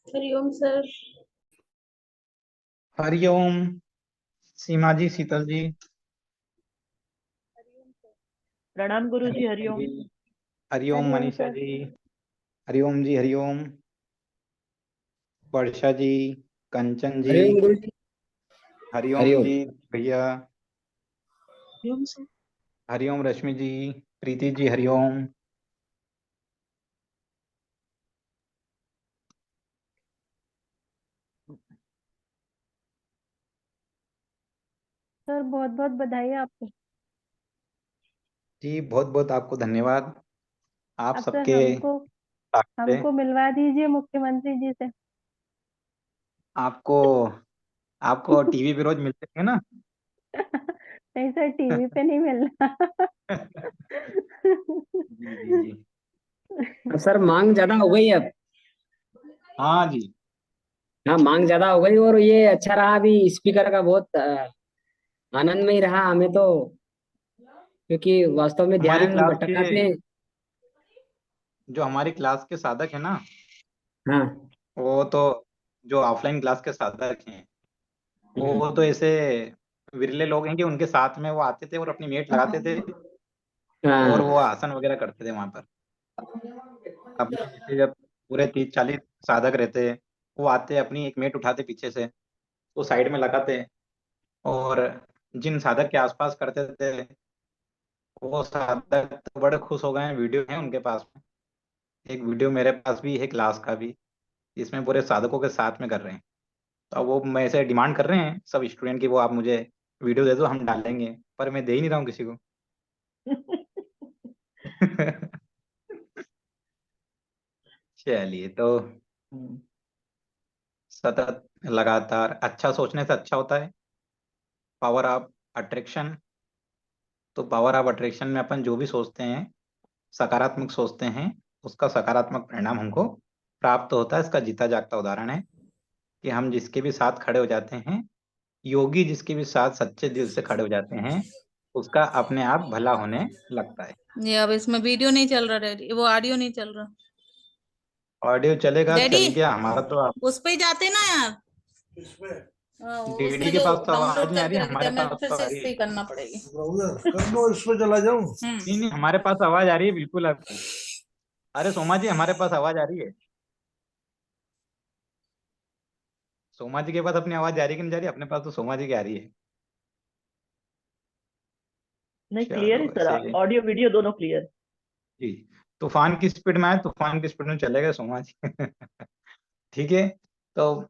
Hariom sir. Hariom सीमा जी, शीतल जी। प्रणाम गुरु जी। Kanita Hariom. Ji. Hariom Hariom Manisha sir. जी। हरिओम जी, हरिओम। वर्षा जी। कंचन जी। हरिओम गुरु जी। हरिओम हरिओम। जी भैया। Hariom sir. Hariom रश्मि जी। Preeti ji, Hariom. Sir बहुत बहुत बधाई आपको। जी बहुत बहुत आपको धन्यवाद। आप अब सर सबके हमको साथ से हमको मिलवा दीजिए मुख्यमंत्री जी से। आपको आपको टीवी पे रोज मिलते हैं ना। नहीं सर, टीवी पे नहीं मिलना। जी जी जी। अब सर मांग ज्यादा हो गई अब। हाँ जी। हाँ, मांग ज्यादा हो गई और ये अच्छा रहा अभी स्पीकर का बहुत आनंदमय रहा हमें तो, क्योंकि वास्तव में हमारी ध्यान क्लास के भटकाते। जो हमारी क्लास के साधक है ना, हाँ। वो तो जो ऑफलाइन क्लास के साधक हैं, हम्म। वो तो ऐसे विरले लोग हैं कि उनके साथ में वो आते थे और अपनी मेट लगाते थे और वो हाँ। आसन वगैरह करते थे वहां पर। अपने जैसे जब पूरे 30-40 साधक रहते, वो आते अपनी एक मेट उठाते पीछे से, वो साइड में लगाते और जिन साधक के आसपास करते थे, वो साधक तो बड़े खुश हो गए हैं। वीडियो है उनके पास में। एक वीडियो मेरे पास भी है क्लास का भी, इसमें पूरे साधकों के साथ में कर रहे हैं। तो अब वो मैं से डिमांड कर रहे हैं सब स्टूडेंट की, वो आप मुझे वीडियो दे दो, हम डालेंगे, पर मैं दे ही नहीं रहा हूँ किसी को। चलिए तो सतत लगातार अच्छा सोचने से अच्छा होता है। Power of attraction. तो पावर ऑफ अट्रैक्शन में अपन जो भी सोचते हैं, सकारात्मक सोचते हैं, उसका सकारात्मक परिणाम हमको प्राप्त होता है। इसका जीता जागता उदाहरण है कि हम जिसके भी साथ खड़े हो जाते हैं, योगी जिसके भी साथ सच्चे दिल से खड़े हो जाते हैं, उसका अपने आप भला होने लगता है। ये अब इसमें वीडियो नहीं चल रहा डैडी, वो ऑडियो नहीं चल रहा। ऑडियो चलेगा, डैडी चल गया हमारा तो। उस पे ही जाते ना यार। हाँ, डीडी उसमें के जो पास तो आवाज डाउनलोड नहीं आ रही करके है, रखते हमारे हैं, हमें पास फिर तो से आ रही इससे है। ही करना पड़ेगी। ब्राउजर कर लो, इस पे चला जाऊं। नहीं नहीं, हमारे पास आवाज आ रही है बिल्कुल आपकी। अरे सोमा जी, हमारे पास आवाज आ रही है। सोमा जी के पास अपनी आवाज आ रही है कि नहीं जा रही? अपने पास तो सोमा जी की आ रही है। नहीं, क्लियर है चलो सर। ऐसे। ऑडियो वीडियो दोनों क्लियर। जी। तूफान की स्पीड में आए, तूफान की स्पीड में चलेगा सोमा जी। ठीक है। तो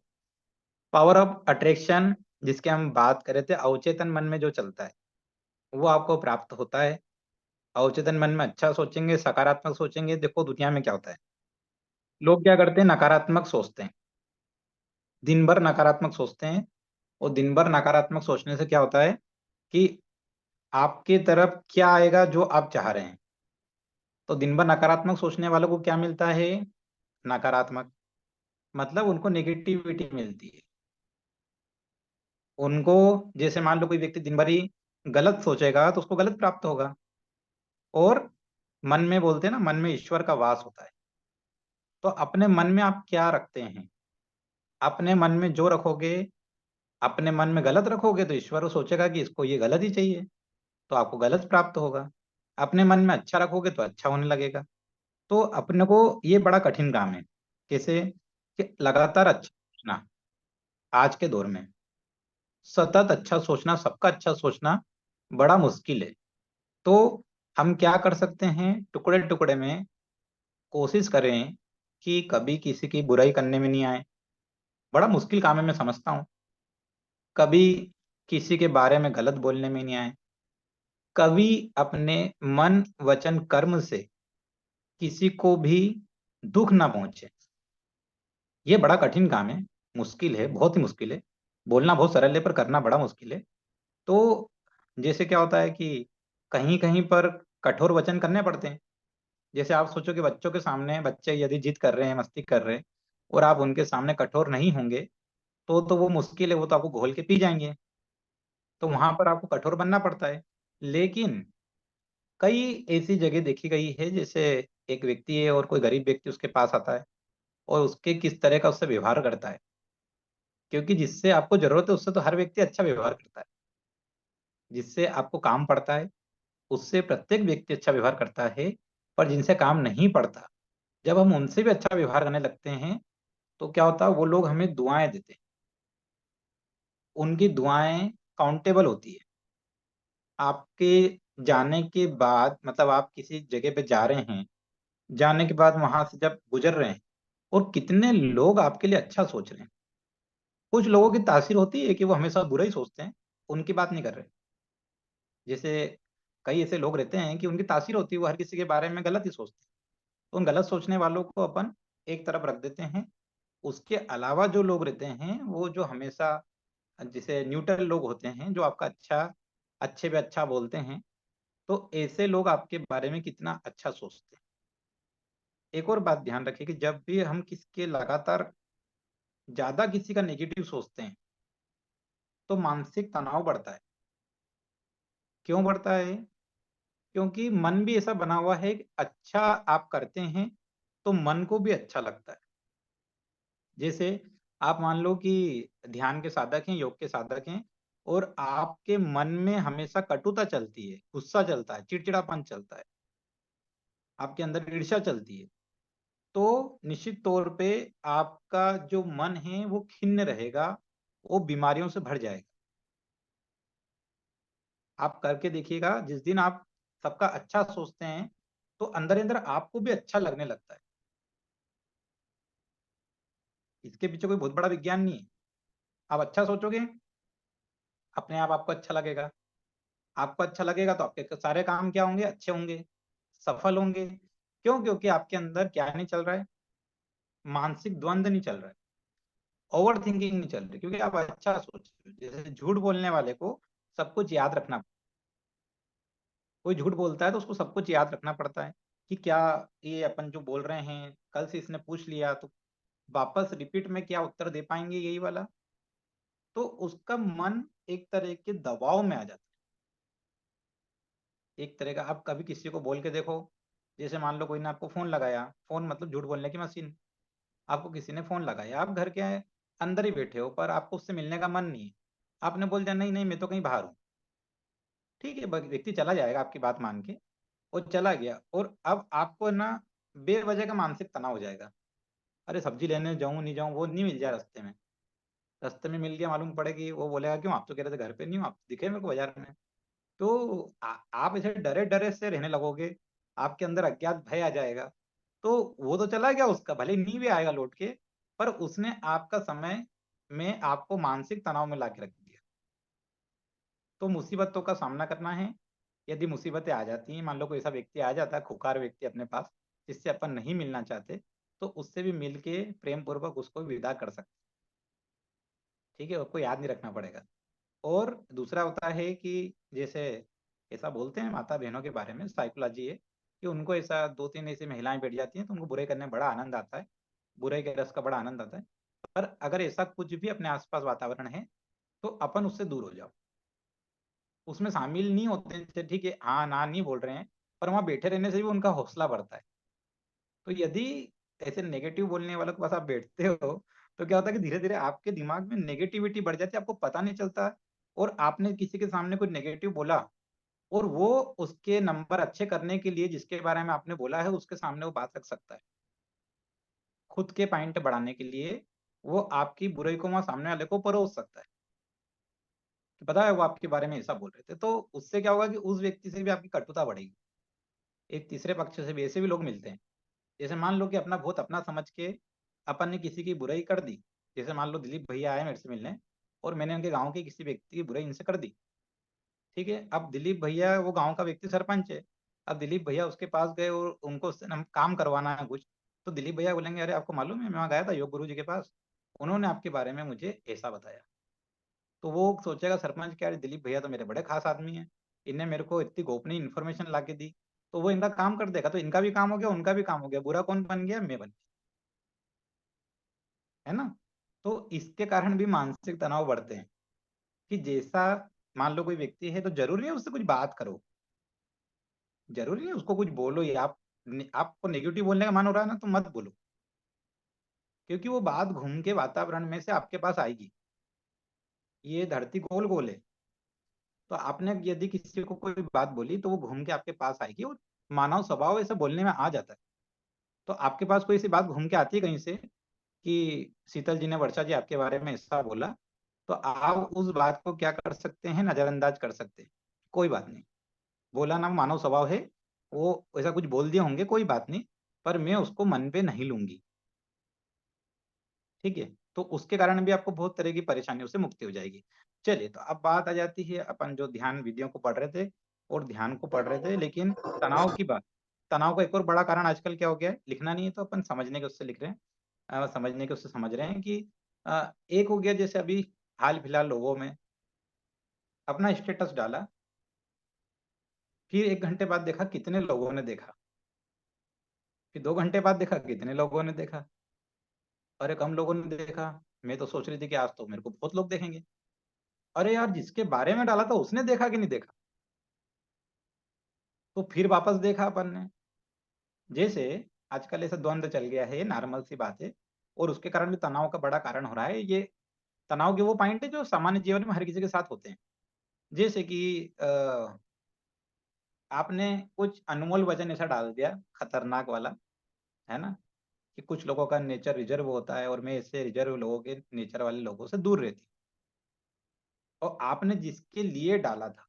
पावर ऑफ अट्रैक्शन जिसके हम बात कर रहे थे, अवचेतन मन में जो चलता है वो आपको प्राप्त होता है। अवचेतन मन में अच्छा सोचेंगे, सकारात्मक सोचेंगे। देखो दुनिया में क्या होता है, लोग क्या करते हैं, नकारात्मक सोचते हैं, दिन भर नकारात्मक सोचते हैं। और दिन भर नकारात्मक सोचने से क्या होता है कि आपके तरफ क्या आएगा जो आप चाह रहे हैं। तो दिन भर नकारात्मक सोचने वालों को क्या मिलता है? नकारात्मक, मतलब उनको नेगेटिविटी मिलती है। उनको, जैसे मान लो कोई व्यक्ति दिन भर ही गलत सोचेगा तो उसको गलत प्राप्त होगा। और मन में बोलते हैं ना, मन में ईश्वर का वास होता है। तो अपने मन में आप क्या रखते हैं, अपने मन में जो रखोगे, अपने मन में गलत रखोगे तो ईश्वर सोचेगा कि इसको ये गलत ही चाहिए, तो आपको गलत प्राप्त होगा। अपने मन में अच्छा रखोगे तो अच्छा होने लगेगा। तो अपने को ये बड़ा कठिन काम है। कैसे? कि लगातार अच्छा सोचना। आज के दौर में सतत अच्छा सोचना, सबका अच्छा सोचना बड़ा मुश्किल है। तो हम क्या कर सकते हैं, टुकड़े टुकड़े में कोशिश करें कि कभी किसी की बुराई करने में नहीं आए। बड़ा मुश्किल काम है, मैं समझता हूँ। कभी किसी के बारे में गलत बोलने में नहीं आए। कभी अपने मन वचन कर्म से किसी को भी दुख ना पहुंचे। ये बड़ा कठिन काम है, मुश्किल है, बहुत ही मुश्किल है। बोलना बहुत सरल है पर करना बड़ा मुश्किल है। तो जैसे क्या होता है कि कहीं कहीं पर कठोर वचन करने पड़ते हैं। जैसे आप सोचो कि बच्चों के सामने बच्चे यदि जिद कर रहे हैं, मस्ती कर रहे हैं, और आप उनके सामने कठोर नहीं होंगे तो वो मुश्किल है, वो तो आपको घोल के पी जाएंगे। तो वहां पर आपको कठोर बनना पड़ता है। लेकिन कई ऐसी जगह देखी गई है, जैसे एक व्यक्ति है और कोई गरीब व्यक्ति उसके पास आता है और उसके किस तरह का उससे व्यवहार करता है, क्योंकि जिससे आपको जरूरत है उससे तो हर व्यक्ति अच्छा व्यवहार करता है। जिससे आपको काम पड़ता है उससे प्रत्येक व्यक्ति अच्छा व्यवहार करता है, पर जिनसे काम नहीं पड़ता, जब हम उनसे भी अच्छा व्यवहार करने लगते हैं तो क्या होता है, वो लोग हमें दुआएं देते हैं। उनकी दुआएं काउंटेबल होती है। आपके जाने के बाद, मतलब आप किसी जगह पे जा रहे हैं, जाने के बाद वहां से जब गुजर रहे हैं, और कितने लोग आपके लिए अच्छा सोच रहे हैं। कुछ लोगों की तासीर होती है कि वो हमेशा बुरा ही सोचते हैं, उनकी बात नहीं कर रहे। जैसे कई ऐसे लोग रहते हैं कि उनकी तासीर होती है, वो हर किसी के बारे में गलत ही सोचते हैं। तो उन गलत सोचने वालों को अपन एक तरफ रख देते हैं। उसके अलावा जो लोग रहते हैं, वो जो हमेशा जैसे न्यूट्रल लोग होते हैं, जो आपका अच्छे पे अच्छा बोलते हैं, तो ऐसे लोग आपके बारे में कितना अच्छा सोचते हैं। एक और बात ध्यान रखिए कि जब भी हम किसके लगातार ज्यादा किसी का नेगेटिव सोचते हैं तो मानसिक तनाव बढ़ता है। क्यों बढ़ता है? क्योंकि मन भी ऐसा बना हुआ है कि अच्छा आप करते हैं तो मन को भी अच्छा लगता है। जैसे आप मान लो कि ध्यान के साधक हैं, योग के साधक हैं, और आपके मन में हमेशा कटुता चलती है, गुस्सा चलता है, चिड़चिड़ापन चलता है, आपके अंदर ईर्ष्या चलती है, तो निश्चित तौर पे आपका जो मन है वो खिन्न रहेगा, वो बीमारियों से भर जाएगा। आप करके देखिएगा, जिस दिन आप सबका अच्छा सोचते हैं तो अंदर अंदर आपको भी अच्छा लगने लगता है। इसके पीछे कोई बहुत बड़ा विज्ञान नहीं है। आप अच्छा सोचोगे, अपने आप आपको अच्छा लगेगा। आपको अच्छा लगेगा तो आपके सारे काम क्या होंगे? अच्छे होंगे, सफल होंगे। क्यों? क्योंकि आपके अंदर क्या नहीं चल रहा है? मानसिक द्वंद नहीं चल रहा है, ओवर थिंकिंग नहीं चल रही, क्योंकि आप अच्छा सोच रहे हो। जैसे झूठ बोलने वाले को सब कुछ याद रखना, कोई झूठ बोलता है तो उसको सब कुछ याद रखना पड़ता है कि क्या ये अपन जो बोल रहे हैं, कल से इसने पूछ लिया तो वापस रिपीट में क्या उत्तर दे पाएंगे, यही वाला। तो उसका मन एक तरह के दबाव में आ जाता है। एक तरह का, आप कभी किसी को बोल के देखो, जैसे मान लो कोई ने आपको फोन लगाया, फोन मतलब झूठ बोलने की मशीन, आपको किसी ने फोन लगाया, आप घर के अंदर ही बैठे हो पर आपको उससे मिलने का मन नहीं है, आपने बोल दिया नहीं नहीं मैं तो कहीं बाहर हूँ। ठीक है, व्यक्ति चला जाएगा आपकी बात मान के, वो चला गया, और अब आपको ना बेवजह का मानसिक तनाव हो जाएगा। अरे सब्जी लेने जाऊं नहीं जाऊं, वो नहीं मिल जाए रास्ते में, रास्ते में मिल गया मालूम पड़ेगी, वो बोलेगा क्यों, आप तो कह रहे थे घर पे नहीं हो, आप दिखे मेरे को बाजार में। तो आप ऐसे डरे डरे से रहने लगोगे, आपके अंदर अज्ञात भय आ जाएगा। तो वो तो चला गया, उसका भले ही नहीं भी आएगा लौट के, पर उसने आपका समय में आपको मानसिक तनाव में ला के रख दिया। तो मुसीबतों का सामना करना है। यदि मुसीबतें आ जाती हैं, मान लो कोई ऐसा व्यक्ति आ जाता है, खुकार व्यक्ति अपने पास, जिससे अपन नहीं मिलना चाहते, तो उससे भी मिल के प्रेम पूर्वक उसको विदा कर सकते। ठीक है, उसको याद नहीं रखना पड़ेगा। और दूसरा होता है कि जैसे ऐसा बोलते हैं माता बहनों के बारे में, साइकोलॉजी है कि उनको ऐसा दो तीन ऐसी महिलाएं बैठ जाती हैं तो उनको बुरे करने में बड़ा आनंद आता है, बुरे के रस का बड़ा आनंद आता है। पर अगर ऐसा कुछ भी अपने आसपास वातावरण है तो अपन उससे दूर हो जाओ, उसमें शामिल नहीं होते हैं। ठीक है, हाँ ना नहीं बोल रहे हैं, पर वहां बैठे रहने से भी उनका हौसला बढ़ता है। तो यदि ऐसे नेगेटिव बोलने वालों के पास आप बैठते हो तो क्या होता है कि धीरे धीरे आपके दिमाग में नेगेटिविटी बढ़ जाती है, आपको पता नहीं चलता। और आपने किसी के सामने कोई नेगेटिव बोला, और वो उसके नंबर अच्छे करने के लिए जिसके बारे में आपने बोला है उसके सामने वो बात रख सकता है, खुद के पॉइंट बढ़ाने के लिए वो आपकी बुराई को वहां सामने वाले को परोस सकता है कि पता है वो आपके बारे में ऐसा बोल रहे थे। तो उससे क्या होगा कि उस व्यक्ति से भी आपकी कटुता बढ़ेगी। एक तीसरे पक्ष से भी ऐसे भी लोग मिलते हैं। जैसे मान लो कि अपना बहुत अपना समझ के अपन ने किसी की बुराई कर दी। जैसे मान लो दिलीप भैया आए मेरे से मिलने, और मैंने उनके गांव के किसी व्यक्ति की बुराई इनसे कर दी। ठीक है, अब दिलीप भैया, वो गांव का व्यक्ति सरपंच है, अब दिलीप भैया उसके पास गए और उनको उससे हम काम करवाना है कुछ, तो दिलीप भैया बोलेंगे अरे आपको मालूम है मैं वहाँ गया था योग गुरु जी के पास, उन्होंने आपके बारे में मुझे ऐसा बताया। तो वो सोचेगा सरपंच क्या, अरे दिलीप भैया तो मेरे बड़े खास आदमी है, इनने मेरे को इतनी गोपनीय इन्फॉर्मेशन ला के दी, तो वो इनका काम कर देगा। तो इनका भी काम हो गया, उनका भी काम हो गया, बुरा कौन बन गया? मैं बन गया, है ना। तो इसके कारण भी मानसिक तनाव बढ़ते हैं कि जैसा, मान लो कोई व्यक्ति है तो जरूरी है उससे कुछ बात करो, जरूरी है उसको कुछ बोलो, या आपको नेगेटिव बोलने का मन हो रहा है ना तो मत बोलो। क्योंकि वो बात घूम के वातावरण में से आपके पास आएगी। ये धरती गोल गोल है, तो आपने यदि किसी को कोई बात बोली तो वो घूम के आपके पास आएगी, और मानव स्वभाव ऐसे बोलने में आ जाता है। तो आपके पास कोई सी बात घूम के आती है कहीं से कि शीतल जी ने वर्षा जी आपके बारे में ऐसा बोला, तो आप उस बात को क्या कर सकते हैं, नजरअंदाज कर सकते हैं, कोई बात नहीं, बोला ना, मानव स्वभाव है, वो ऐसा कुछ बोल दिए होंगे, कोई बात नहीं, पर मैं उसको मन पे नहीं लूंगी। ठीक है, तो उसके कारण भी आपको बहुत तरह की परेशानियों से मुक्ति हो जाएगी। चलिए, तो अब बात आ जाती है, अपन जो ध्यान विधियों को पढ़ रहे थे और ध्यान को पढ़ रहे थे, लेकिन तनाव की बात। तनाव का एक और बड़ा कारण आजकल क्या हो गया है, लिखना नहीं है तो अपन समझने के उससे लिख रहे हैं, समझने के उससे समझ रहे हैं कि एक हो गया, जैसे अभी हाल फिलहाल लोगों में अपना स्टेटस डाला, फिर 1 घंटे बाद देखा कितने लोगों ने देखा, फिर 2 घंटे बाद देखा कितने लोगों ने देखा, अरे कम लोगों ने देखा, मैं तो सोच रही थी कि आज तो मेरे को बहुत लोग देखेंगे, अरे यार जिसके बारे में डाला था उसने देखा कि नहीं देखा, तो फिर वापस देखा अपन ने। जैसे आजकल ऐसा द्वंद्व चल गया है, नॉर्मल सी बात है, और उसके कारण भी तनाव का बड़ा कारण हो रहा है। ये तनाव के वो पॉइंट है जो सामान्य जीवन में हर किसी के साथ होते हैं। जैसे कि आपने कुछ अनमोल वचन ऐसा डाल दिया खतरनाक वाला, है ना, कि कुछ लोगों का नेचर रिजर्व होता है और मैं ऐसे रिजर्व लोगों के नेचर वाले लोगों से दूर रहती हूँ। और आपने जिसके लिए डाला था,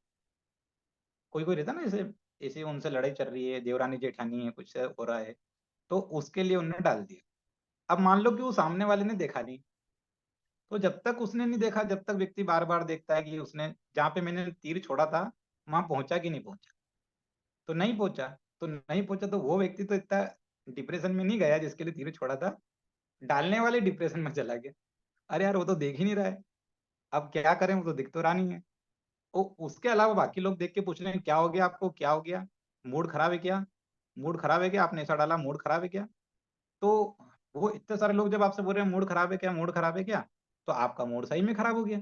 कोई कोई रहता ना, ऐसे ऐसे उनसे लड़ाई चल रही है, देवरानी जेठानी है, कुछ हो रहा है, तो उसके लिए उन्होंने डाल दिया। अब मान लो कि वो सामने वाले ने देखा नहीं, तो जब तक उसने नहीं देखा, जब तक व्यक्ति बार बार देखता है कि उसने जहाँ पे मैंने तीर छोड़ा था वहां पहुंचा कि नहीं पहुंचा, तो नहीं पहुंचा, तो नहीं पहुंचा, तो वो व्यक्ति तो इतना डिप्रेशन में नहीं गया जिसके लिए तीर छोड़ा था, डालने वाले डिप्रेशन में चला गया। अरे यार वो तो देख ही नहीं रहा है, अब क्या करें, वो तो दिख तो रहा नहीं है। उसके अलावा बाकी लोग देख के पूछ रहे हैं क्या हो गया आपको, क्या हो गया, मूड खराब है क्या, मूड खराब है क्या, आपने ऐसा डाला, मूड खराब है क्या। तो वो इतने सारे लोग जब आपसे बोल रहे हैं मूड खराब है क्या, मूड खराब है क्या, तो आपका मूड सही में खराब हो गया,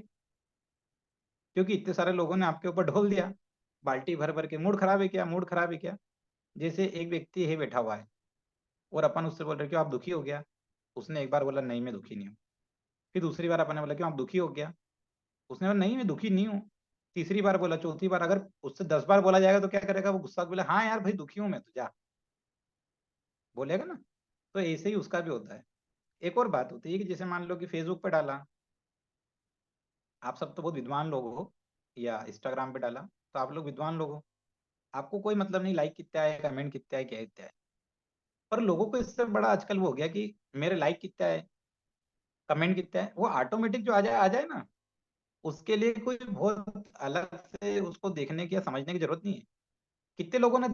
क्योंकि इतने सारे लोगों ने आपके ऊपर ढोल दिया बाल्टी भर भर के, मूड खराब है क्या, मूड खराब है क्या। जैसे एक व्यक्ति है बैठा हुआ है और अपन उससे बोल रहे क्यों आप दुखी हो गया, उसने एक बार बोला नहीं मैं दुखी नहीं हूँ, फिर दूसरी बार अपन ने बोला क्यों आप दुखी हो गया, उसने बोला नहीं मैं दुखी नहीं हूँ, तीसरी बार बोला, चौथी बार, अगर उससे 10 बार बोला जाएगा तो क्या करेगा, वो गुस्सा बोला हाँ यार भाई दुखी हूँ मैं, तो जा बोलेगा ना। तो ऐसे ही उसका भी होता है। एक और बात होती है कि जैसे मान लो कि फेसबुक पे डाला, आप सब तो बहुत विद्वान लोग हो, या इंस्टाग्राम पे डाला, तो आप लोग विद्वान लोग हो, आपको कोई मतलब नहीं लाइक कितना है, कमेंट कितना है, क्या कितना है, पर लोगों को इससे बड़ा आजकल वो हो गया कि मेरे लाइक कितना है, कमेंट कितना है, वो ऑटोमेटिक जो आ जाए ना, उसके लिए कोई बहुत अलग से उसको देखने की या समझने की जरूरत नहीं है। कितने लोगों ने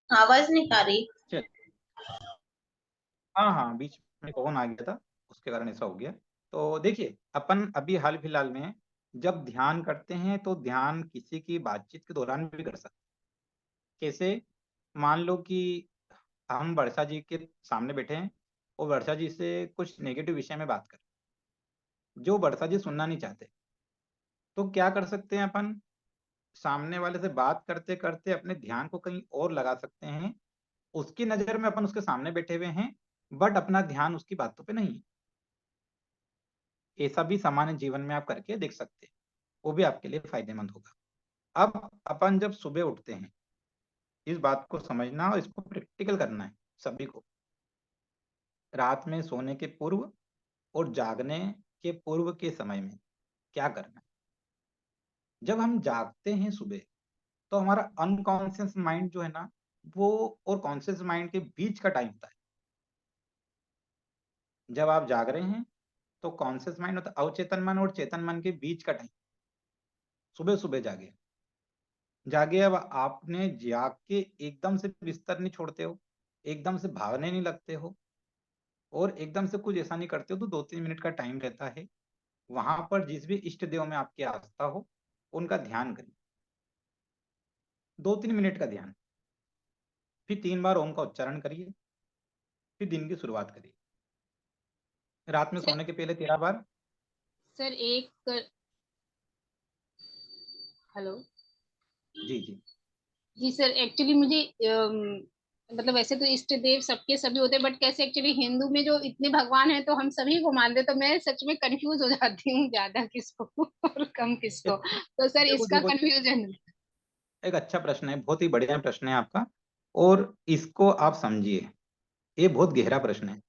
आवाज नहीं आ रही। हाँ हाँ, बीच में कौन आ गया था, उसके कारण ऐसा हो गया। तो देखिए, अपन अभी हाल फिलहाल में जब ध्यान करते हैं तो ध्यान किसी की बातचीत के दौरान भी कर सकते हैं। कैसे, मान लो कि हम वर्षा जी के सामने बैठे हैं और वर्षा जी से कुछ नेगेटिव विषय में बात करें जो वर्षा जी सुनना नहीं चाहते, तो क्या कर सकते हैं अपन, सामने वाले से बात करते करते अपने ध्यान को कहीं और लगा सकते हैं। उसकी नजर में अपन उसके सामने बैठे हुए हैं, बट अपना ध्यान उसकी बातों पे नहीं है। ऐसा भी सामान्य जीवन में आप करके देख सकते हैं, वो भी आपके लिए फायदेमंद होगा। अब अपन जब सुबह उठते हैं, इस बात को समझना और इसको प्रैक्टिकल करना है सभी को। रात में सोने के पूर्व और जागने के पूर्व के समय में क्या करना है। जब हम जागते हैं सुबह, तो हमारा अनकॉन्शियस माइंड जो है ना, वो और कॉन्शियस माइंड के बीच का टाइम होता है। जब आप जाग रहे हैं तो कॉन्शियस माइंड होता है अवचेतन मन और चेतन मन के बीच का टाइम। सुबह सुबह जागे, जागे, अब आपने जाग के एकदम से बिस्तर नहीं छोड़ते हो, एकदम से भागने नहीं लगते हो, और एकदम से कुछ ऐसा नहीं करते हो, तो 2-3 मिनट का टाइम रहता है। वहां पर जिस भी इष्ट देव में आपकी आस्था हो उनका ध्यान करिए, 2-3 मिनट का ध्यान, फिर 3 बार ओम का उच्चारण करिए, फिर दिन की शुरुआत करिए। रात में सर सोने के पहले 13 बार। सर एक हेलो। जी जी। जी सर, एक्चुअली मुझे मतलब वैसे तो इष्ट देव सबके सभी होते हैं, बट कैसे एक्चुअली हिंदू में जो इतने भगवान हैं तो हम सभी को मानते हैं, तो मैं सच में कंफ्यूज हो जाती हूँ, ज्यादा किसको और कम किसको। तो सर देखो इसका देखो, कंफ्यूजन। एक अच्छा प्रश्न है, बहुत ही बढ़िया प्रश्न है आपका। और इसको आप समझिए, ये बहुत गहरा प्रश्न है,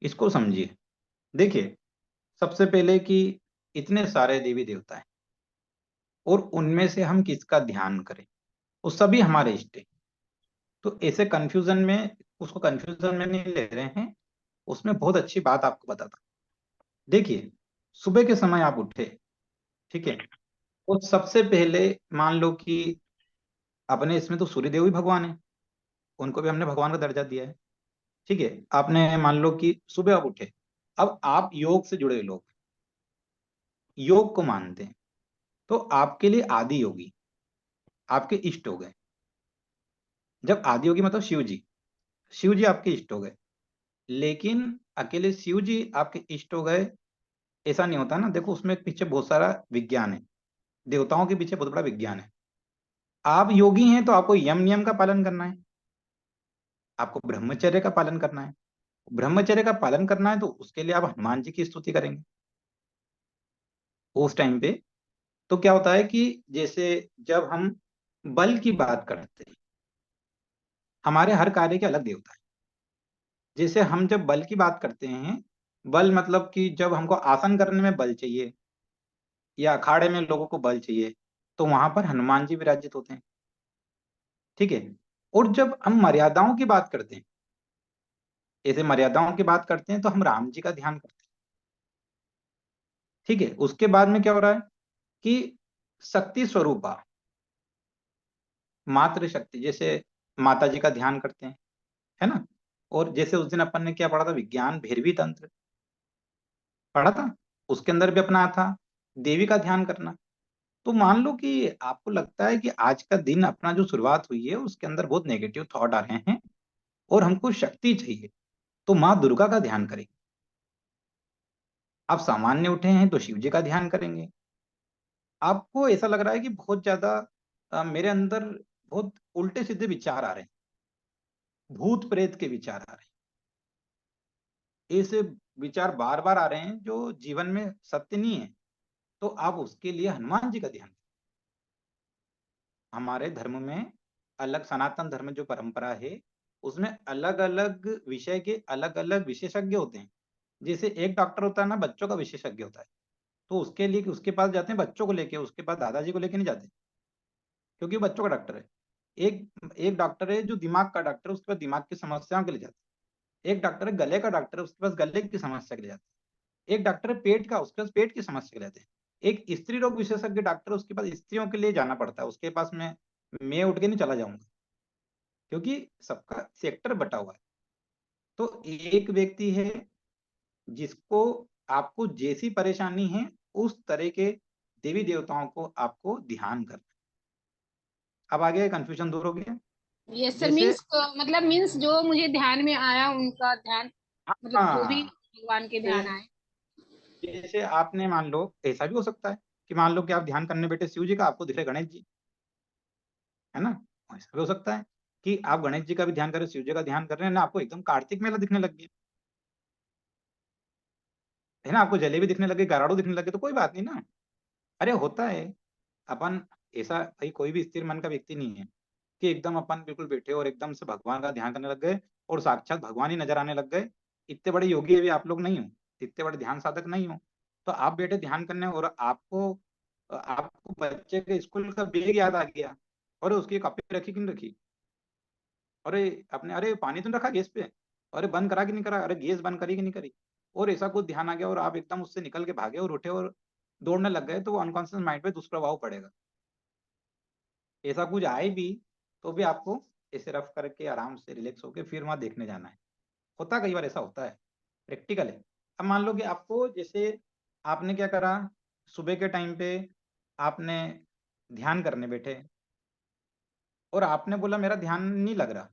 इसको समझिए। देखिए, सबसे पहले कि इतने सारे देवी देवता हैं और उनमें से हम किसका ध्यान करें, वो सभी हमारे इष्ट हैं। तो ऐसे कंफ्यूजन में, उसको कंफ्यूजन में नहीं ले रहे हैं। उसमें बहुत अच्छी बात आपको बताता हूं। देखिए, सुबह के समय आप उठे, ठीक है, और सबसे पहले मान लो कि अपने इसमें तो सूर्यदेव ही भगवान है, उनको भी हमने भगवान का दर्जा दिया है। ठीक है, आपने मान लो कि सुबह आप उठे, अब आप योग से जुड़े लोग, योग को मानते हैं, तो आपके लिए आदि योगी आपके इष्ट हो गए। जब आदि योगी मतलब शिव जी, शिव जी आपके इष्ट हो गए। लेकिन अकेले शिव जी आपके इष्ट हो गए ऐसा नहीं होता ना। देखो, उसमें पीछे बहुत सारा विज्ञान है, देवताओं के पीछे बहुत बड़ा विज्ञान है। आप योगी हैं तो आपको यम नियम का पालन करना है, आपको ब्रह्मचर्य का पालन करना है। ब्रह्मचर्य का पालन करना है तो उसके लिए आप हनुमान जी की स्तुति करेंगे उस टाइम पे। तो क्या होता है कि जैसे जब हम बल की बात करते हैं, हमारे हर कार्य के अलग देवता है। जैसे हम जब बल की बात करते हैं, बल मतलब कि जब हमको आसन करने में बल चाहिए या अखाड़े में लोगों को बल चाहिए, तो वहां पर हनुमान जी विराजित होते हैं। ठीक है। और जब हम मर्यादाओं की बात करते हैं, ऐसे मर्यादाओं की बात करते हैं, तो हम राम जी का ध्यान करते हैं। ठीक है। उसके बाद में क्या हो रहा है कि शक्ति स्वरूपा, मातृ शक्ति, जैसे माता जी का ध्यान करते हैं, है ना। और जैसे उस दिन अपन ने क्या पढ़ा था, विज्ञान भैरवी तंत्र पढ़ा था, उसके अंदर भी अपना था देवी का ध्यान करना। तो मान लो कि आपको लगता है कि आज का दिन अपना जो शुरुआत हुई है उसके अंदर बहुत नेगेटिव थॉट आ रहे हैं और हमको शक्ति चाहिए, तो माँ दुर्गा का ध्यान करेंगे। आप सामान्य उठे हैं तो शिव जी का ध्यान करेंगे। आपको ऐसा लग रहा है कि बहुत ज्यादा मेरे अंदर बहुत उल्टे सीधे विचार आ रहे हैं, भूत प्रेत के विचार आ रहे हैं, ऐसे विचार बार बार आ रहे हैं जो जीवन में सत्य नहीं है, तो आप उसके लिए हनुमान जी का ध्यान। हमारे धर्म में अलग, सनातन धर्म जो परंपरा है उसमें अलग अलग विषय के अलग अलग विशेषज्ञ होते हैं। जैसे एक डॉक्टर होता है ना, बच्चों का विशेषज्ञ होता है, तो उसके लिए उसके पास जाते हैं बच्चों को लेके, उसके पास दादाजी को लेके नहीं जाते, क्योंकि वो बच्चों का डॉक्टर है। एक एक डॉक्टर है जो दिमाग का डॉक्टर है, उसके पास दिमाग की समस्याओं के लिए जाते हैं। एक डॉक्टर है गले का डॉक्टर है, उसके पास गले की समस्या के लिए जाते हैं। एक डॉक्टर है पेट का, उसके पास पेट की समस्या के लिए जाते हैं। एक स्त्री रोग विशेषज्ञ डॉक्टर है, उसके पास स्त्रियों के लिए जाना पड़ता है, उसके पास मैं उठ के नहीं चला जाऊंगा, क्योंकि सबका सेक्टर बटा हुआ है। तो एक व्यक्ति है जिसको, आपको जैसी परेशानी है उस तरह के देवी देवताओं को आपको ध्यान करना है। अब आगे कंफ्यूजन दूर हो गया। यस सर, जैसे, मीन्स जो मुझे ध्यान में आया उनका ध्यान, मतलब जो भी हाँ, भगवान के ध्यान आए। जैसे आपने मान लो, ऐसा भी हो सकता है कि मान लो कि आप ध्यान करने बैठे शिव जी का, आपको दिख रहे गणेश जी, है ना। ऐसा भी हो सकता है कि आप गणेश जी का भी ध्यान कर रहे हो, शिव जी का ध्यान कर रहे हैं ना, आपको एकदम कार्तिक मेला दिखने लग गया, है ना, आपको जलेबी दिखने लगे, गराड़ू दिखने लगे, तो कोई बात नहीं ना। अरे होता है। अपन, ऐसा भाई कोई भी स्थिर मन का व्यक्ति नहीं है कि एकदम अपन बिल्कुल बैठे और एकदम से भगवान का ध्यान करने लग गए और साक्षात भगवान ही नजर आने लग गए। इतने बड़े योगी अभी आप लोग नहीं हो, इतने बड़े ध्यान साधक नहीं हो। तो आप बैठे ध्यान करने और आपको आपको बच्चे के स्कूल का बैग याद आ गया, और उसकी कॉपी रखी कि नहीं रखी, अरे अपने, अरे पानी तो नहीं रखा गैस पे, अरे बंद करा कि नहीं करा, अरे गैस बंद करी कि नहीं करी, और ऐसा कुछ ध्यान आ गया और आप एकदम उससे निकल के भागे और उठे और दौड़ने लग गए, तो वो अनकॉन्शियस माइंड पे दुष्प्रभाव पड़ेगा। ऐसा कुछ आए भी तो भी आपको ऐसे रफ करके आराम से रिलैक्स होके फिर वहां देखने जाना है। होता, कई बार ऐसा होता है, प्रैक्टिकल है। अब मान लो कि आपको, जैसे आपने क्या करा, सुबह के टाइम पे आपने ध्यान करने बैठे और आपने बोला मेरा ध्यान नहीं लग रहा,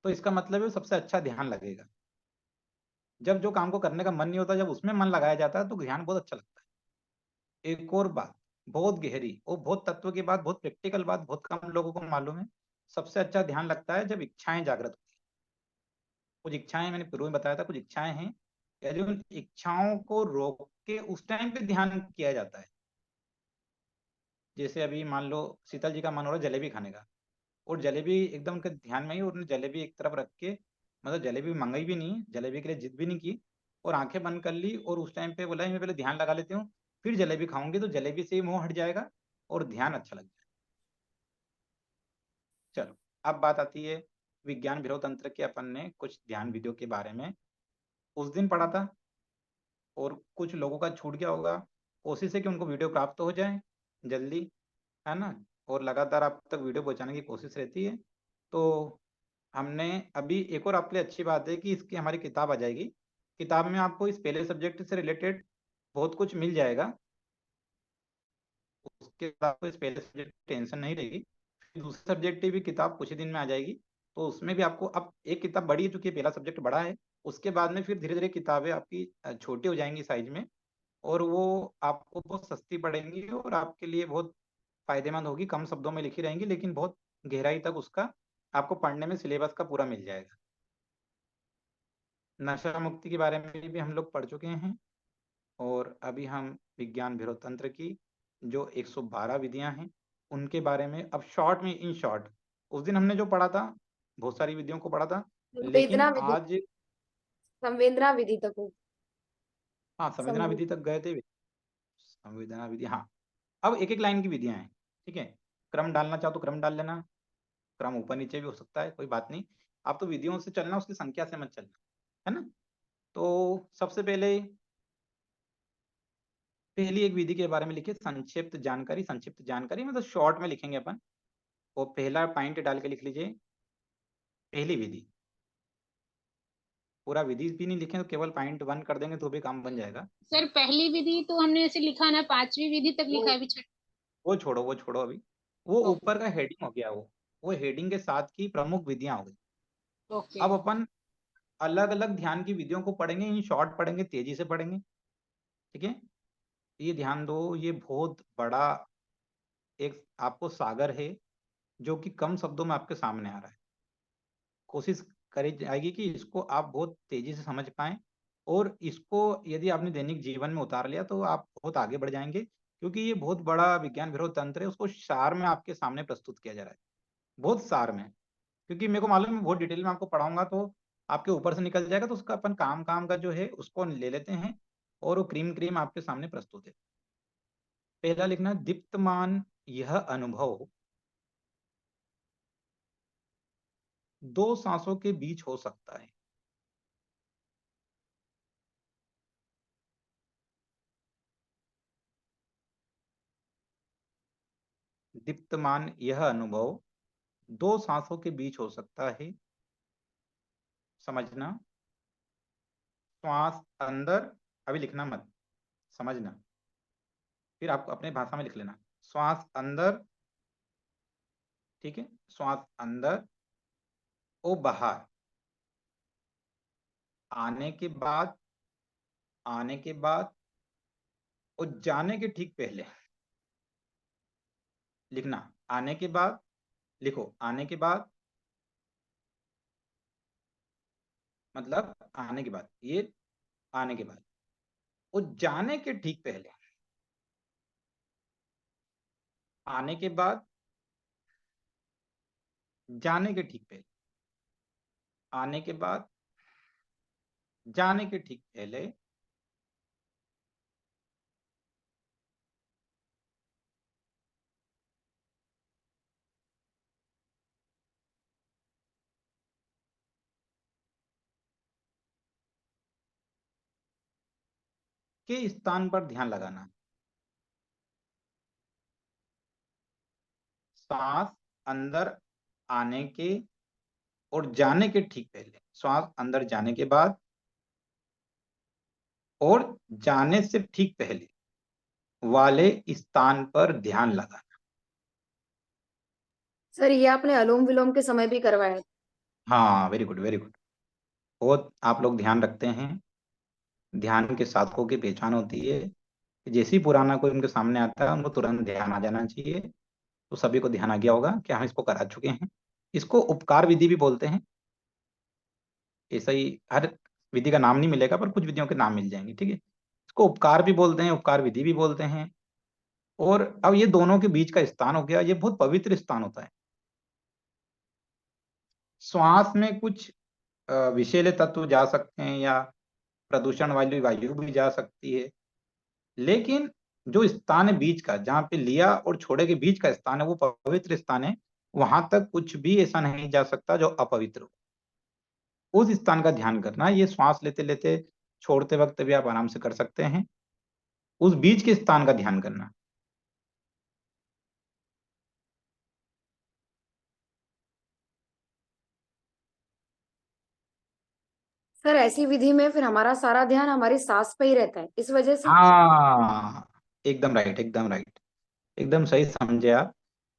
तो इसका मतलब है सबसे अच्छा ध्यान लगेगा जब जो काम को करने का मन नहीं होता, जब उसमें मन लगाया जाता है तो ध्यान बहुत अच्छा लगता है। एक और बात, बहुत गहरी और बहुत तत्व की बात, बहुत प्रैक्टिकल बात बहुत कम लोगों को मालूम है। सबसे अच्छा ध्यान लगता है जब इच्छाएं जागृत होती है। कुछ इच्छाएं मैंने पूर्व में बताया था, कुछ इच्छाएं हैं, यदि उन इच्छाओं को रोक के उस टाइम पे ध्यान किया जाता है। जैसे अभी मान लो शीतल जी का मन हो रहा है जलेबी खाने का, और जलेबी एकदम उनके ध्यान में ही, और उन्होंने जलेबी एक तरफ रख के, मतलब जलेबी मंगाई भी नहीं, जलेबी के लिए जिद भी नहीं की, और आंखें बंद कर ली, और उस टाइम पे बोला मैं पहले ध्यान लगा लेती हूँ, फिर जलेबी खाऊंगी, तो जलेबी से ही मोह हट जाएगा और ध्यान अच्छा लग जाएगा। चलो अब बात आती है विज्ञान भैरव तंत्र के। अपन ने कुछ ध्यान विधियों के बारे में उस दिन पढ़ा था, और कुछ लोगों का छूट गया होगा। कोशिश है कि उनको वीडियो प्राप्त हो जाए जल्दी, है ना, और लगातार आप तक वीडियो पहुंचाने की कोशिश रहती है। तो हमने अभी एक और आपके लिए अच्छी बात है कि इसकी हमारी किताब आ जाएगी। किताब में आपको इस पहले सब्जेक्ट से रिलेटेड बहुत कुछ मिल जाएगा, उसके बाद आपको इस पहले सब्जेक्ट की टेंशन नहीं रहेगी। फिर दूसरे सब्जेक्ट की भी किताब कुछ ही दिन में आ जाएगी, तो उसमें भी आपको, अब एक किताब बड़ी है चूंकि पहला सब्जेक्ट बड़ा है, उसके बाद में फिर धीरे धीरे किताबें आपकी छोटी हो जाएंगी साइज में, और वो आपको बहुत सस्ती पड़ेंगी और आपके लिए बहुत फायदेमंद होगी। कम शब्दों में लिखी रहेंगी लेकिन बहुत गहराई तक उसका आपको पढ़ने में सिलेबस का पूरा मिल जाएगा। नशा मुक्ति के बारे में भी हम लोग पढ़ चुके हैं, और अभी हम विज्ञान भैरव तंत्र की जो 112 विधियां हैं उनके बारे में अब शॉर्ट में, इन शॉर्ट, उस दिन हमने जो पढ़ा था बहुत सारी विधियों को पढ़ा था, लेकिन संवेदना विधि, आज संवेदना विधि तक हो। हाँ संवेदना विधि तक गए थे। संवेदना विधि, हाँ। अब एक एक लाइन की विधियां हैं, ठीक है। क्रम डालना चाहो तो क्रम डाल लेना, क्रम ऊपर नीचे भी हो सकता है, कोई बात नहीं। आप तो विधियों से चलना, उसकी संख्या से मत चलना, है ना। तो सबसे पहले पहली एक विधि के बारे में लिखिए, संक्षिप्त जानकारी। संक्षिप्त जानकारी मतलब शॉर्ट में लिखेंगे अपन, वो पहला पॉइंट डाल के लिख लीजिए पहली विधि। पूरा विधि भी नहीं लिखें तो केवल पॉइंट 1 कर देंगे तो भी काम बन जाएगा। सर पहली विधि तो हमने ऐसे लिखा ना, 5वीं विधि तक लिखा है अभी वो छोड़ो, वो छोड़ो, अभी वो ओके ऊपर का हेडिंग हो गया, वो हेडिंग के साथ की प्रमुख विधियां हो गई। ओके अब अपन अलग अलग ध्यान की विधियों को पढ़ेंगे, इन शॉर्ट पढ़ेंगे, तेजी से पढ़ेंगे, ठीक है। ये ध्यान दो, ये बहुत बड़ा एक आपको सागर है जो कि कम शब्दों में आपके सामने आ रहा है। कोशिश करी जाएगी कि इसको आप बहुत तेजी से समझ पाएं, और इसको यदि आपने दैनिक जीवन में उतार लिया तो आप बहुत आगे बढ़ जाएंगे, क्योंकि ये बहुत बड़ा विज्ञान भैरव तंत्र है, उसको सार में आपके सामने प्रस्तुत किया जा रहा है, बहुत सार में। क्योंकि मेरे को मालूम है बहुत डिटेल में आपको पढ़ाऊंगा तो आपके ऊपर से निकल जाएगा, तो उसका अपन काम काम का जो है उसको ले लेते हैं, और वो क्रीम क्रीम आपके सामने प्रस्तुत है। पहला लिखना, दीप्तमान यह अनुभव 2 सांसों के बीच हो सकता है। दीप्तमान यह अनुभव 2 सांसों के बीच हो सकता है। समझना, श्वास अंदर, अभी लिखना मत, समझना, फिर आपको अपने भाषा में लिख लेना। श्वास अंदर, ठीक है, श्वास अंदर और बाहर, आने के बाद, आने के बाद और जाने के ठीक पहले। लिखना, आने के बाद, लिखो आने के बाद, मतलब आने के बाद, ये आने के बाद, और जाने के ठीक पहले। आने के बाद, जाने के ठीक पहले, आने के बाद, जाने के ठीक पहले। के स्थान पर ध्यान लगाना। सांस अंदर आने के और जाने के ठीक पहले, श्वास अंदर जाने के बाद और जाने से ठीक पहले वाले स्थान पर ध्यान लगाना। सर ये आपने अनुलोम विलोम के समय भी करवाया। हाँ वेरी गुड, वेरी गुड। बहुत आप लोग ध्यान रखते हैं, ध्यान के साधकों की पहचान होती है जैसे ही पुराना कोई उनके सामने आता है उनको तुरंत ध्यान आ जाना चाहिए। तो सभी को ध्यान आ गया होगा कि हम इसको करा चुके हैं। इसको उपकार विधि भी बोलते हैं। ऐसा ही हर विधि का नाम नहीं मिलेगा, पर कुछ विधियों के नाम मिल जाएंगे, ठीक है। इसको उपकार भी बोलते हैं, उपकार विधि भी बोलते हैं। और अब ये दोनों के बीच का स्थान हो गया, ये बहुत पवित्र स्थान होता है। श्वास में कुछ विषैले तत्व जा सकते हैं या प्रदूषण वाली वायु भी जा सकती है, लेकिन जो स्थान है बीच का, जहाँ पे लिया और छोड़े के बीच का स्थान है, वो पवित्र स्थान है। वहां तक कुछ भी ऐसा नहीं जा सकता जो अपवित्र हो। उस स्थान का ध्यान करना, ये श्वास लेते लेते छोड़ते वक्त भी आप आराम से कर सकते हैं। उस बीच के स्थान का ध्यान करना। सर ऐसी विधि में फिर हमारा सारा ध्यान हमारी सांस पे ही रहता है, इस वजह से। हाँ, एकदम राइट, एकदम राइट, एकदम सही समझे आप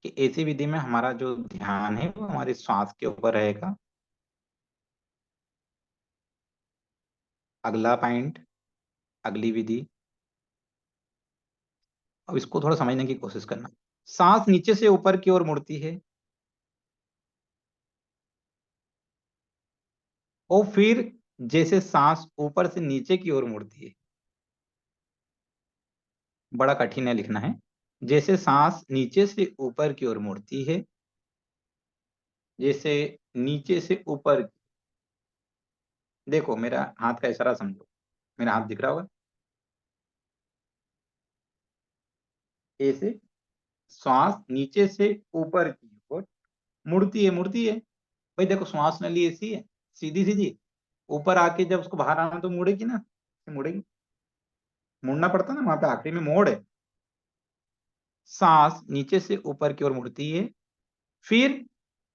कि ऐसी विधि में हमारा जो ध्यान है वो हमारी श्वास के ऊपर रहेगा। अगला पॉइंट, अगली विधि। अब इसको थोड़ा समझने की कोशिश करना। सांस नीचे से ऊपर की ओर मुड़ती है और फिर जैसे सांस ऊपर से नीचे की ओर मुड़ती है। बड़ा कठिन है लिखना है। जैसे सांस नीचे से ऊपर की ओर मुड़ती है, जैसे नीचे से ऊपर। देखो मेरा हाथ का इशारा समझो, मेरा हाथ दिख रहा होगा। ऐसे श्वास नीचे से ऊपर की ओर मुड़ती है, मुड़ती है। भाई देखो श्वास नली ऐसी है, सीधी सीधी। ऊपर आके जब उसको बाहर आना तो मुड़ेगी ना, मुड़ेगी। मुड़ना पड़ता ना, वहां पे आखिरी में मोड़ है। सांस नीचे से ऊपर की ओर मुड़ती है, फिर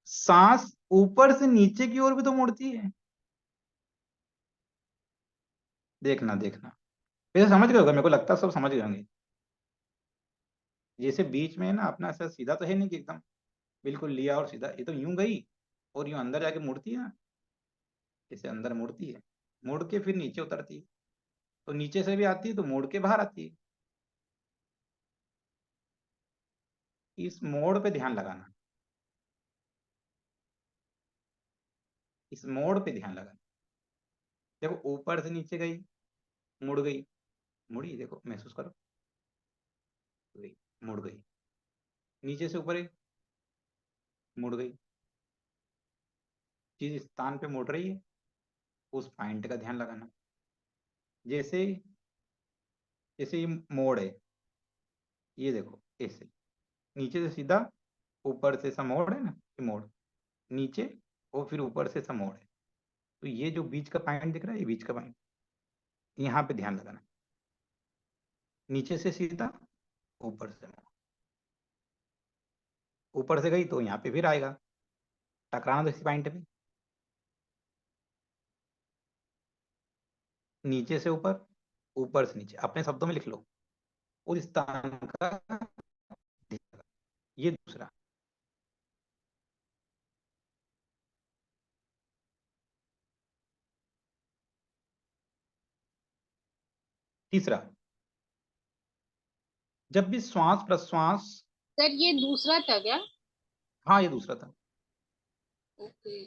सांस ऊपर से नीचे की ओर भी तो मुड़ती है। देखना देखना, वैसे समझ गए होगा, मेरे को लगता है सब समझ गए होंगे। जैसे बीच में है ना अपना, ऐसा सीधा तो है नहीं कि एकदम बिल्कुल लिया और सीधा, ये तो यूं गई और यूं अंदर जाके मुड़ती है ना। जैसे अंदर मुड़ती है, मुड़ के फिर नीचे उतरती है, तो नीचे से भी आती है तो मुड़ के बाहर आती है। इस मोड़ पे ध्यान लगाना, इस मोड़ पे ध्यान लगाना। देखो ऊपर से नीचे गई, मुड़ गई, मुड़ी, देखो महसूस करो, गई, मुड़ गई। नीचे से ऊपर गई, मुड़ गई। जिस स्थान पे मुड़ रही है उस पॉइंट का ध्यान लगाना। जैसे जैसे ये मोड़ है, ये देखो ऐसे नीचे से सीधा, ऊपर से ऐसा मोड़ है ना, ये मोड़ नीचे और फिर ऊपर से ऐसा मोड़ है। तो ये जो बीच का पॉइंट दिख रहा है, ये बीच का पॉइंट, यहाँ पे ध्यान लगाना। नीचे से सीधा, ऊपर से मोड़। ऊपर से गई तो यहाँ पे फिर आएगा, टकराना तो इसी पॉइंट पे। नीचे से ऊपर, ऊपर से नीचे, अपने शब्दों में लिख लो उस स्थान का ध्यान लगाना। ये दूसरा। तीसरा, जब भी श्वास प्रश्वास। सर ये दूसरा था क्या? हाँ ये दूसरा था। ओके,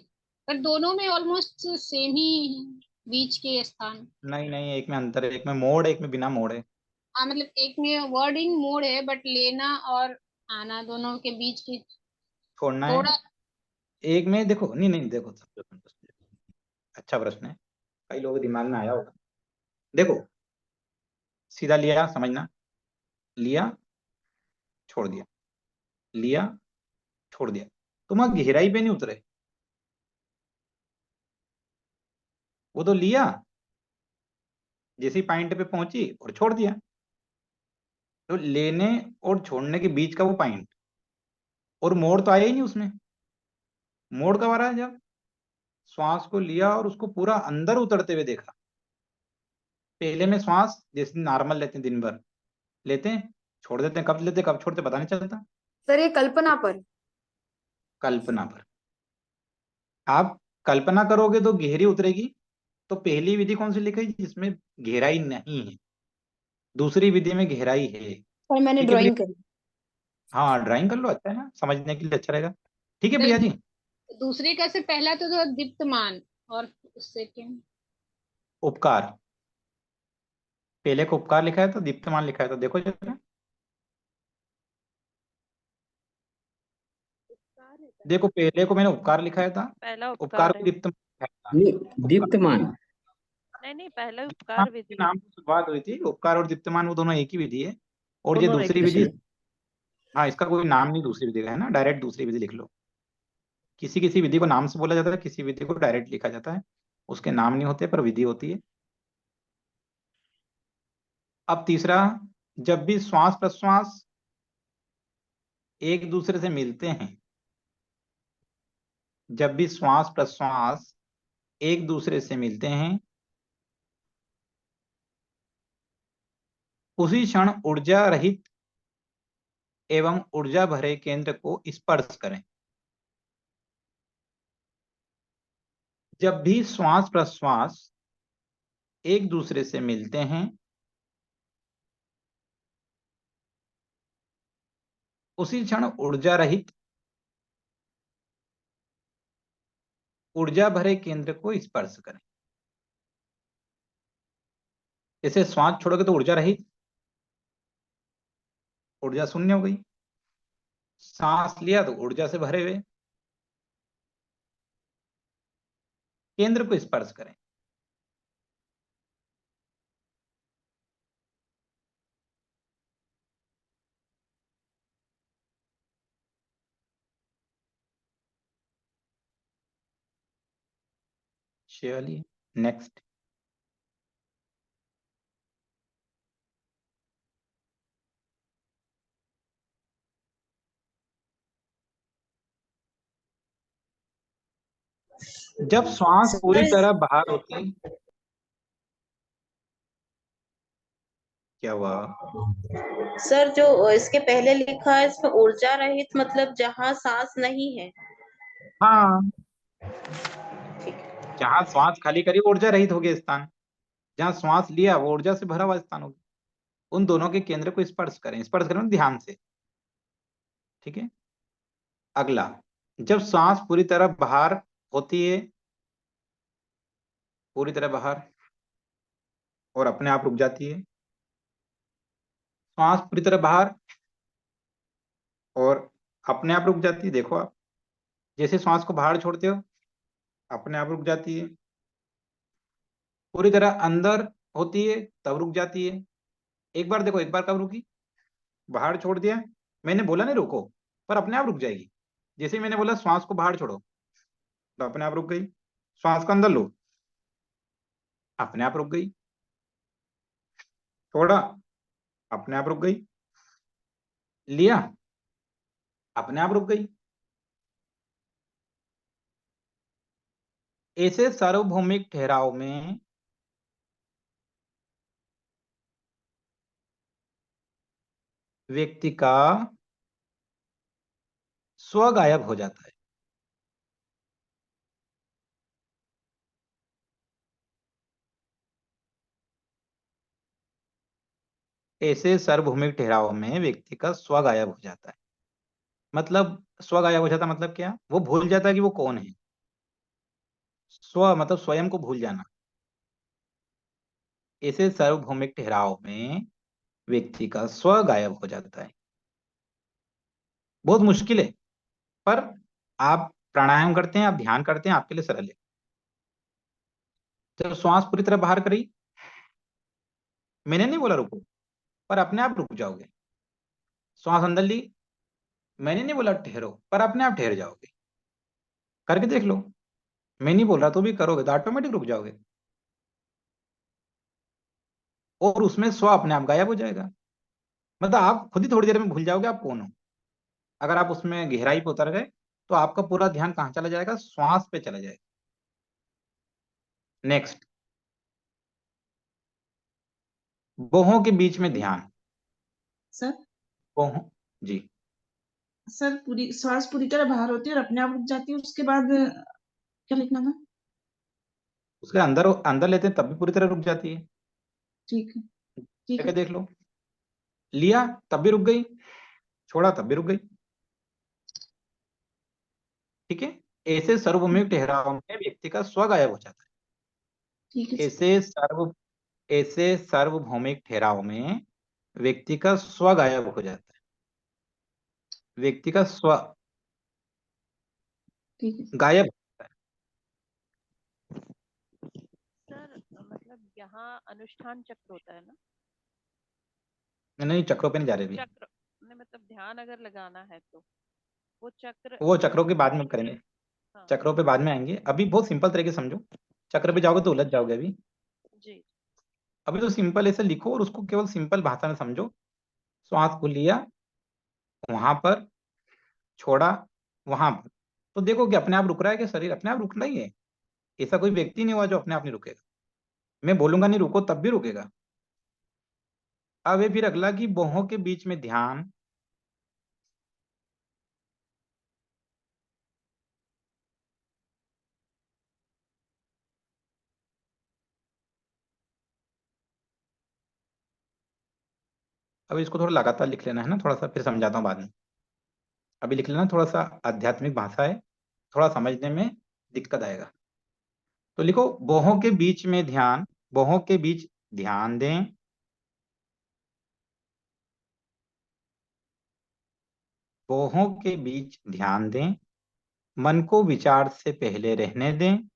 पर दोनों में ऑलमोस्ट सेम ही है, बीच के स्थान। नहीं नहीं, एक में अंतर है, एक में मोड़ है, एक में बिना मोड़ है। हाँ मतलब एक में वर्डिंग मोड है, बट लेना और आना दोनों के बीच की छोड़ना है। थोड़ा। एक में देखो, नहीं नहीं देखो, अच्छा प्रश्न है, कई लोगों के दिमाग में आया होगा। देखो सीधा लिया, समझना, लिया छोड़ दिया, लिया छोड़ दिया, तुम वहां गहराई पे नहीं उतरे। वो तो लिया, जैसे पॉइंट पे पहुंची और छोड़ दिया। तो लेने और छोड़ने के बीच का वो पॉइंट, और मोड़ तो आया ही नहीं उसमें। मोड़ कब आ रहा है? जब श्वास को लिया और उसको पूरा अंदर उतरते हुए देखा। पहले में श्वास जैसे नॉर्मल लेते हैं, दिन भर लेते हैं, छोड़ देते हैं, कब लेते हैं कब छोड़ते पता नहीं चलता। सर ये कल्पना पर। कल्पना पर। आप कल्पना करोगे तो गहरी उतरेगी। तो पहली विधि कौन सी लिखी जिसमें गहराई नहीं है? दूसरी विधि में गहराई है। पर मैंने ठीक है ड्राइंग प्रिया? करी। हाँ ड्राइंग कर लो, अच्छा है ना, समझने के लिए अच्छा रहेगा। ठीक है सर प्रिया जी। दूसरे का से पहला तो था दीप्तमान और सेकंड उपकार, पहले को उपकार लिखा है तो दीप्तमान लिखा है, तो देखो जरा। देखो पहले को मैंने उपकार लिखाया था, पहला उपकार उपकार को है। दीप्तमान लिखाया था। नहीं, उपकार, दीप्तमान। नहीं पहला हाँ, उपकार के विधि। नाम से शुरुआत हुई थी, उपकार और दीप्तमान वो दोनों एक ही विधि है। और ये दोनों एक दूसरी ही विधि, विधि हाँ इसका कोई नाम नहीं दूसरी विधि का, है ना, डायरेक्ट दूसरी विधि लिख लो। किसी किसी विधि को नाम से बोला जाता है, किसी विधि को डायरेक्ट लिखा जाता है, उसके नाम नहीं होते पर विधि होती है। अब तीसरा, जब भी श्वास प्रश्वास एक दूसरे से मिलते हैं, जब भी श्वास प्रश्वास एक दूसरे से मिलते हैं, उसी क्षण ऊर्जा रहित एवं ऊर्जा भरे केंद्र को स्पर्श करें। जब भी श्वास प्रश्वास एक दूसरे से मिलते हैं, उसी क्षण ऊर्जा रहित ऊर्जा भरे केंद्र को स्पर्श करें। जैसे श्वास छोड़ोगे तो ऊर्जा रहित, ऊर्जा शून्य हो गई। सांस लिया तो ऊर्जा से भरे हुए, केंद्र को स्पर्श करें। चलिए नेक्स्ट। जब श्वास पूरी तरह बाहर होती है, क्या हुआ? सर जो इसके पहले लिखा है इसमें ऊर्जा रहित मतलब जहाँ सांस नहीं है। हाँ, जहां श्वास खाली करी ऊर्जा रहित हो गया स्थान, जहां श्वास लिया वो ऊर्जा से भरा हुआ स्थान हो गया। उन दोनों के केंद्र को स्पर्श करें, स्पर्श करें ध्यान से। ठीक है। अगला, जब सांस पूरी तरह बाहर होती है, पूरी तरह बाहर और अपने आप रुक जाती है, सांस पूरी तरह बाहर और अपने आप रुक जाती है। देखो आप जैसे श्वास को बाहर छोड़ते हो अपने आप रुक जाती है, पूरी तरह अंदर होती है तब रुक जाती है। एक बार देखो, एक बार कब रुकी? बाहर छोड़ दिया, मैंने बोला नहीं रुको, पर अपने आप रुक जाएगी। जैसे ही मैंने बोला श्वास को बाहर छोड़ो तो अपने आप रुक गई। श्वास को अंदर लो, अपने आप रुक गई। छोड़ा, अपने आप रुक गई। लिया, अपने आप रुक गई। ऐसे सार्वभौमिक ठहराव में व्यक्ति का स्व गायब हो जाता है। ऐसे सार्वभौमिक ठहराव में व्यक्ति का स्व गायब हो जाता है। मतलब स्व गायब हो जाता मतलब क्या? वो भूल जाता है कि वो कौन है। स्व मतलब स्वयं को भूल जाना। ऐसे सार्वभौमिक ठहराव में व्यक्ति का स्व गायब हो जाता है। बहुत मुश्किल है, पर आप प्राणायाम करते हैं, आप ध्यान करते हैं, आपके लिए सरल है। जब श्वास पूरी तरह बाहर करी, मैंने नहीं बोला रुको, पर अपने आप रुक जाओगे। श्वास अंदर ली, मैंने नहीं बोला ठहरो, पर अपने आप ठहर जाओगे। करके देख लो, मैं नहीं बोल रहा तो भी करोगे तो ऑटोमेटिक रुक जाओगे और उसमें स्व अपने आप गायब हो जाएगा। मतलब आप खुद ही थोड़ी देर में भूल जाओगे आप कौन हो। अगर आप उसमें गहराई पे उतर गए तो आपका पूरा ध्यान कहाँ चला जाएगा? श्वास पे चला जाएगा। नेक्स्ट, बाहों के बीच में ध्यान। सर बाहों, जी। सर पूरी श्वास पूरी तरह बाहर होती है और अपने आप रुक जाती है, उसके बाद क्या लिखना था? उसके अंदर अंदर लेते हैं तब भी पूरी तरह रुक जाती है। ठीक है। ठीक क्या है। देख लो, लिया तब भी रुक गई, छोड़ा तब भी रुक गई। ठीक है, ऐसे सार्वभौमिक ठहराव में व्यक्ति का स्व गायब हो जाता ठीक है है। सर। ऐसे सार्वभौमिक ठहराव में व्यक्ति का स्व गायब हो जाता है। व्यक्ति का स्व ठीक है गायब होता सर मतलब यहाँ अनुष्ठान चक्र होता है ना, है। नहीं, चक्रों पे नहीं जा रहे अभी, चक्र ने मतलब ध्यान अगर लगाना है तो वो चक्र वो चक्रों के बाद में ठीक है। करेंगे। हाँ चक्रों पे बाद में आएंगे, अभी बहुत सिंपल तरीके से समझो। चक्र पे जाओगे तो उलझ जाओगे अभी। जी अभी तो सिंपल ऐसे लिखो और उसको केवल सिंपल भाषा में समझो। श्वास को लिया, वहां पर छोड़ा, वहां पर। तो देखो कि अपने आप रुक रहा है कि शरीर अपने आप रुक रहा ही है। ऐसा कोई व्यक्ति नहीं हुआ जो अपने आप नहीं रुकेगा। मैं बोलूंगा नहीं रुको तब भी रुकेगा। अब ये फिर अगला कि बाहों के बीच में ध्यान। अब इसको थोड़ा लगातार लिख लेना है ना, थोड़ा सा फिर समझाता हूँ बाद में। अभी लिख लेना, थोड़ा सा आध्यात्मिक भाषा है, थोड़ा समझने में दिक्कत आएगा। तो लिखो, बाहों के बीच में ध्यान। बाहों के बीच ध्यान दें। बाहों के बीच ध्यान दें। मन को विचार से पहले रहने दें।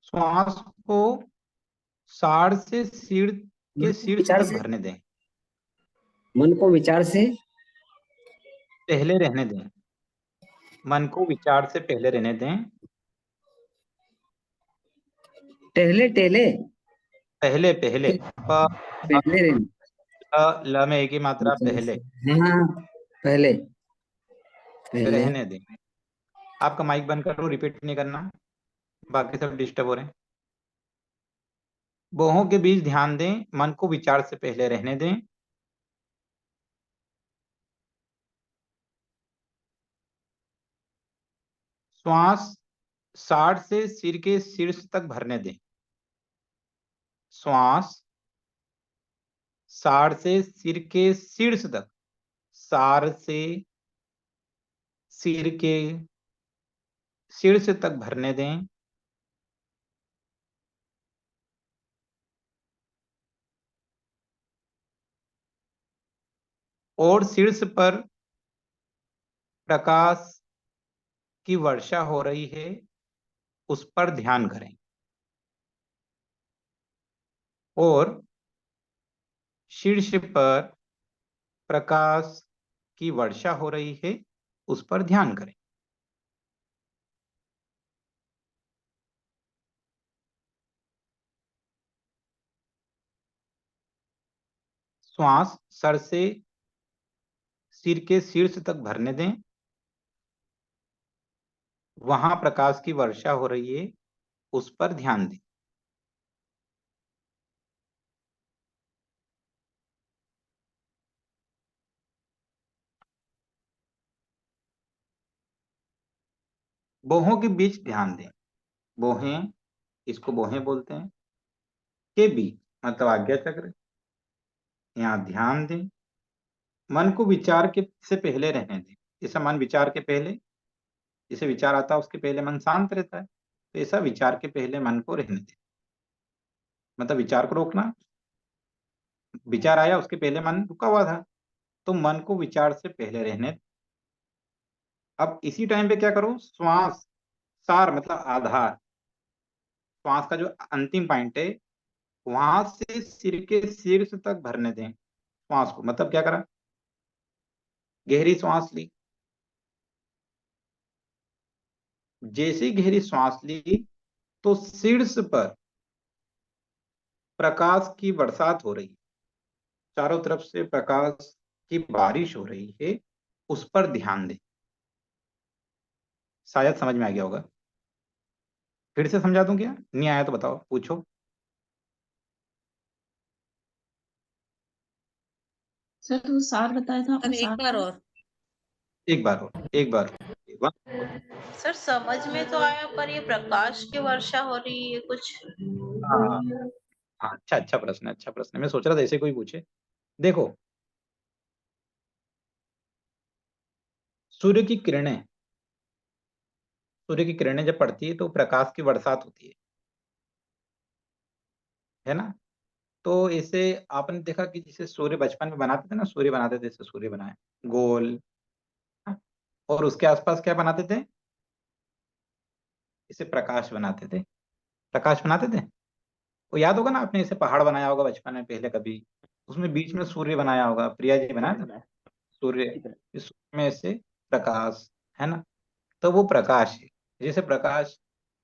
श्वास को साड़ से सिर मन के को शीर्ष विचार तक से, भरने दें। मन को विचार से पहले रहने दें। मन को विचार से पहले रहने दें। टहले टहले पहले पहले प पहले रहने ल में एक ही मात्रा, विचार पहले से। हाँ पहले पहले रहने दें। आपका माइक बंद करो, रिपीट नहीं करना, बाकी सब डिस्टर्ब हो रहे हैं। बाहों के बीच ध्यान दें, मन को विचार से पहले रहने दें। श्वास साड़ से सिर के शीर्ष तक भरने दें। श्वास साड़ से सिर के शीर्ष तक, सार से सिर के शीर्ष तक भरने दें। और शीर्ष पर प्रकाश की वर्षा हो रही है, उस पर ध्यान करें। और शीर्ष पर प्रकाश की वर्षा हो रही है, उस पर ध्यान करें। श्वास सर से सिर के शीर्ष तक भरने दें। वहां प्रकाश की वर्षा हो रही है, उस पर ध्यान दें। बाहों के बीच ध्यान दें। बाहें, इसको बाहें बोलते हैं। के बीच मतलब आज्ञा चक्र, यहाँ ध्यान दें। मन को विचार के से पहले रहने दें। जैसा मन विचार के पहले, जैसे विचार आता है उसके पहले मन शांत रहता है, तो ऐसा विचार के पहले मन को रहने दें। मतलब विचार को रोकना। विचार आया उसके पहले मन रुका हुआ था, तो मन को विचार से पहले रहने दें। अब इसी टाइम पे क्या करो, श्वास सार मतलब आधार, श्वास का जो अंतिम पॉइंट है वहां से सिर के शीर्ष तक भरने दें श्वास को। मतलब क्या करा, गहरी श्वास ली। जैसे ही गहरी श्वास ली तो शीर्ष पर प्रकाश की बरसात हो रही है, चारों तरफ से प्रकाश की बारिश हो रही है, उस पर ध्यान दें। शायद समझ में आ गया होगा। फिर से समझा दूं क्या, नहीं आया तो बताओ, पूछो। सर तो सार बताया था आपने, सर एक सार बार और। एक बार और, एक बार सर समझ में तो आया, पर ये प्रकाश की वर्षा हो रही है कुछ। हाँ हाँ, अच्छा अच्छा प्रश्न है, अच्छा प्रश्न है। मैं सोच रहा था ऐसे कोई पूछे। देखो, सूर्य की किरणें, सूर्य की किरणें जब पड़ती है तो प्रकाश की बरसात होती है ना। तो इसे आपने देखा कि जिसे सूर्य बचपन में बनाते थे ना, सूर्य बनाते थे, जैसे सूर्य बनाए गोल, हाँ, और उसके आसपास क्या बनाते थे, इसे प्रकाश बनाते थे, प्रकाश बनाते थे। वो याद होगा ना, आपने इसे पहाड़ बनाया होगा बचपन में पहले कभी, उसमें बीच में सूर्य बनाया होगा, प्रिया जी बनाया था सूर्य, इस सूर्य में से प्रकाश, है ना। तो वो प्रकाश है, जैसे प्रकाश,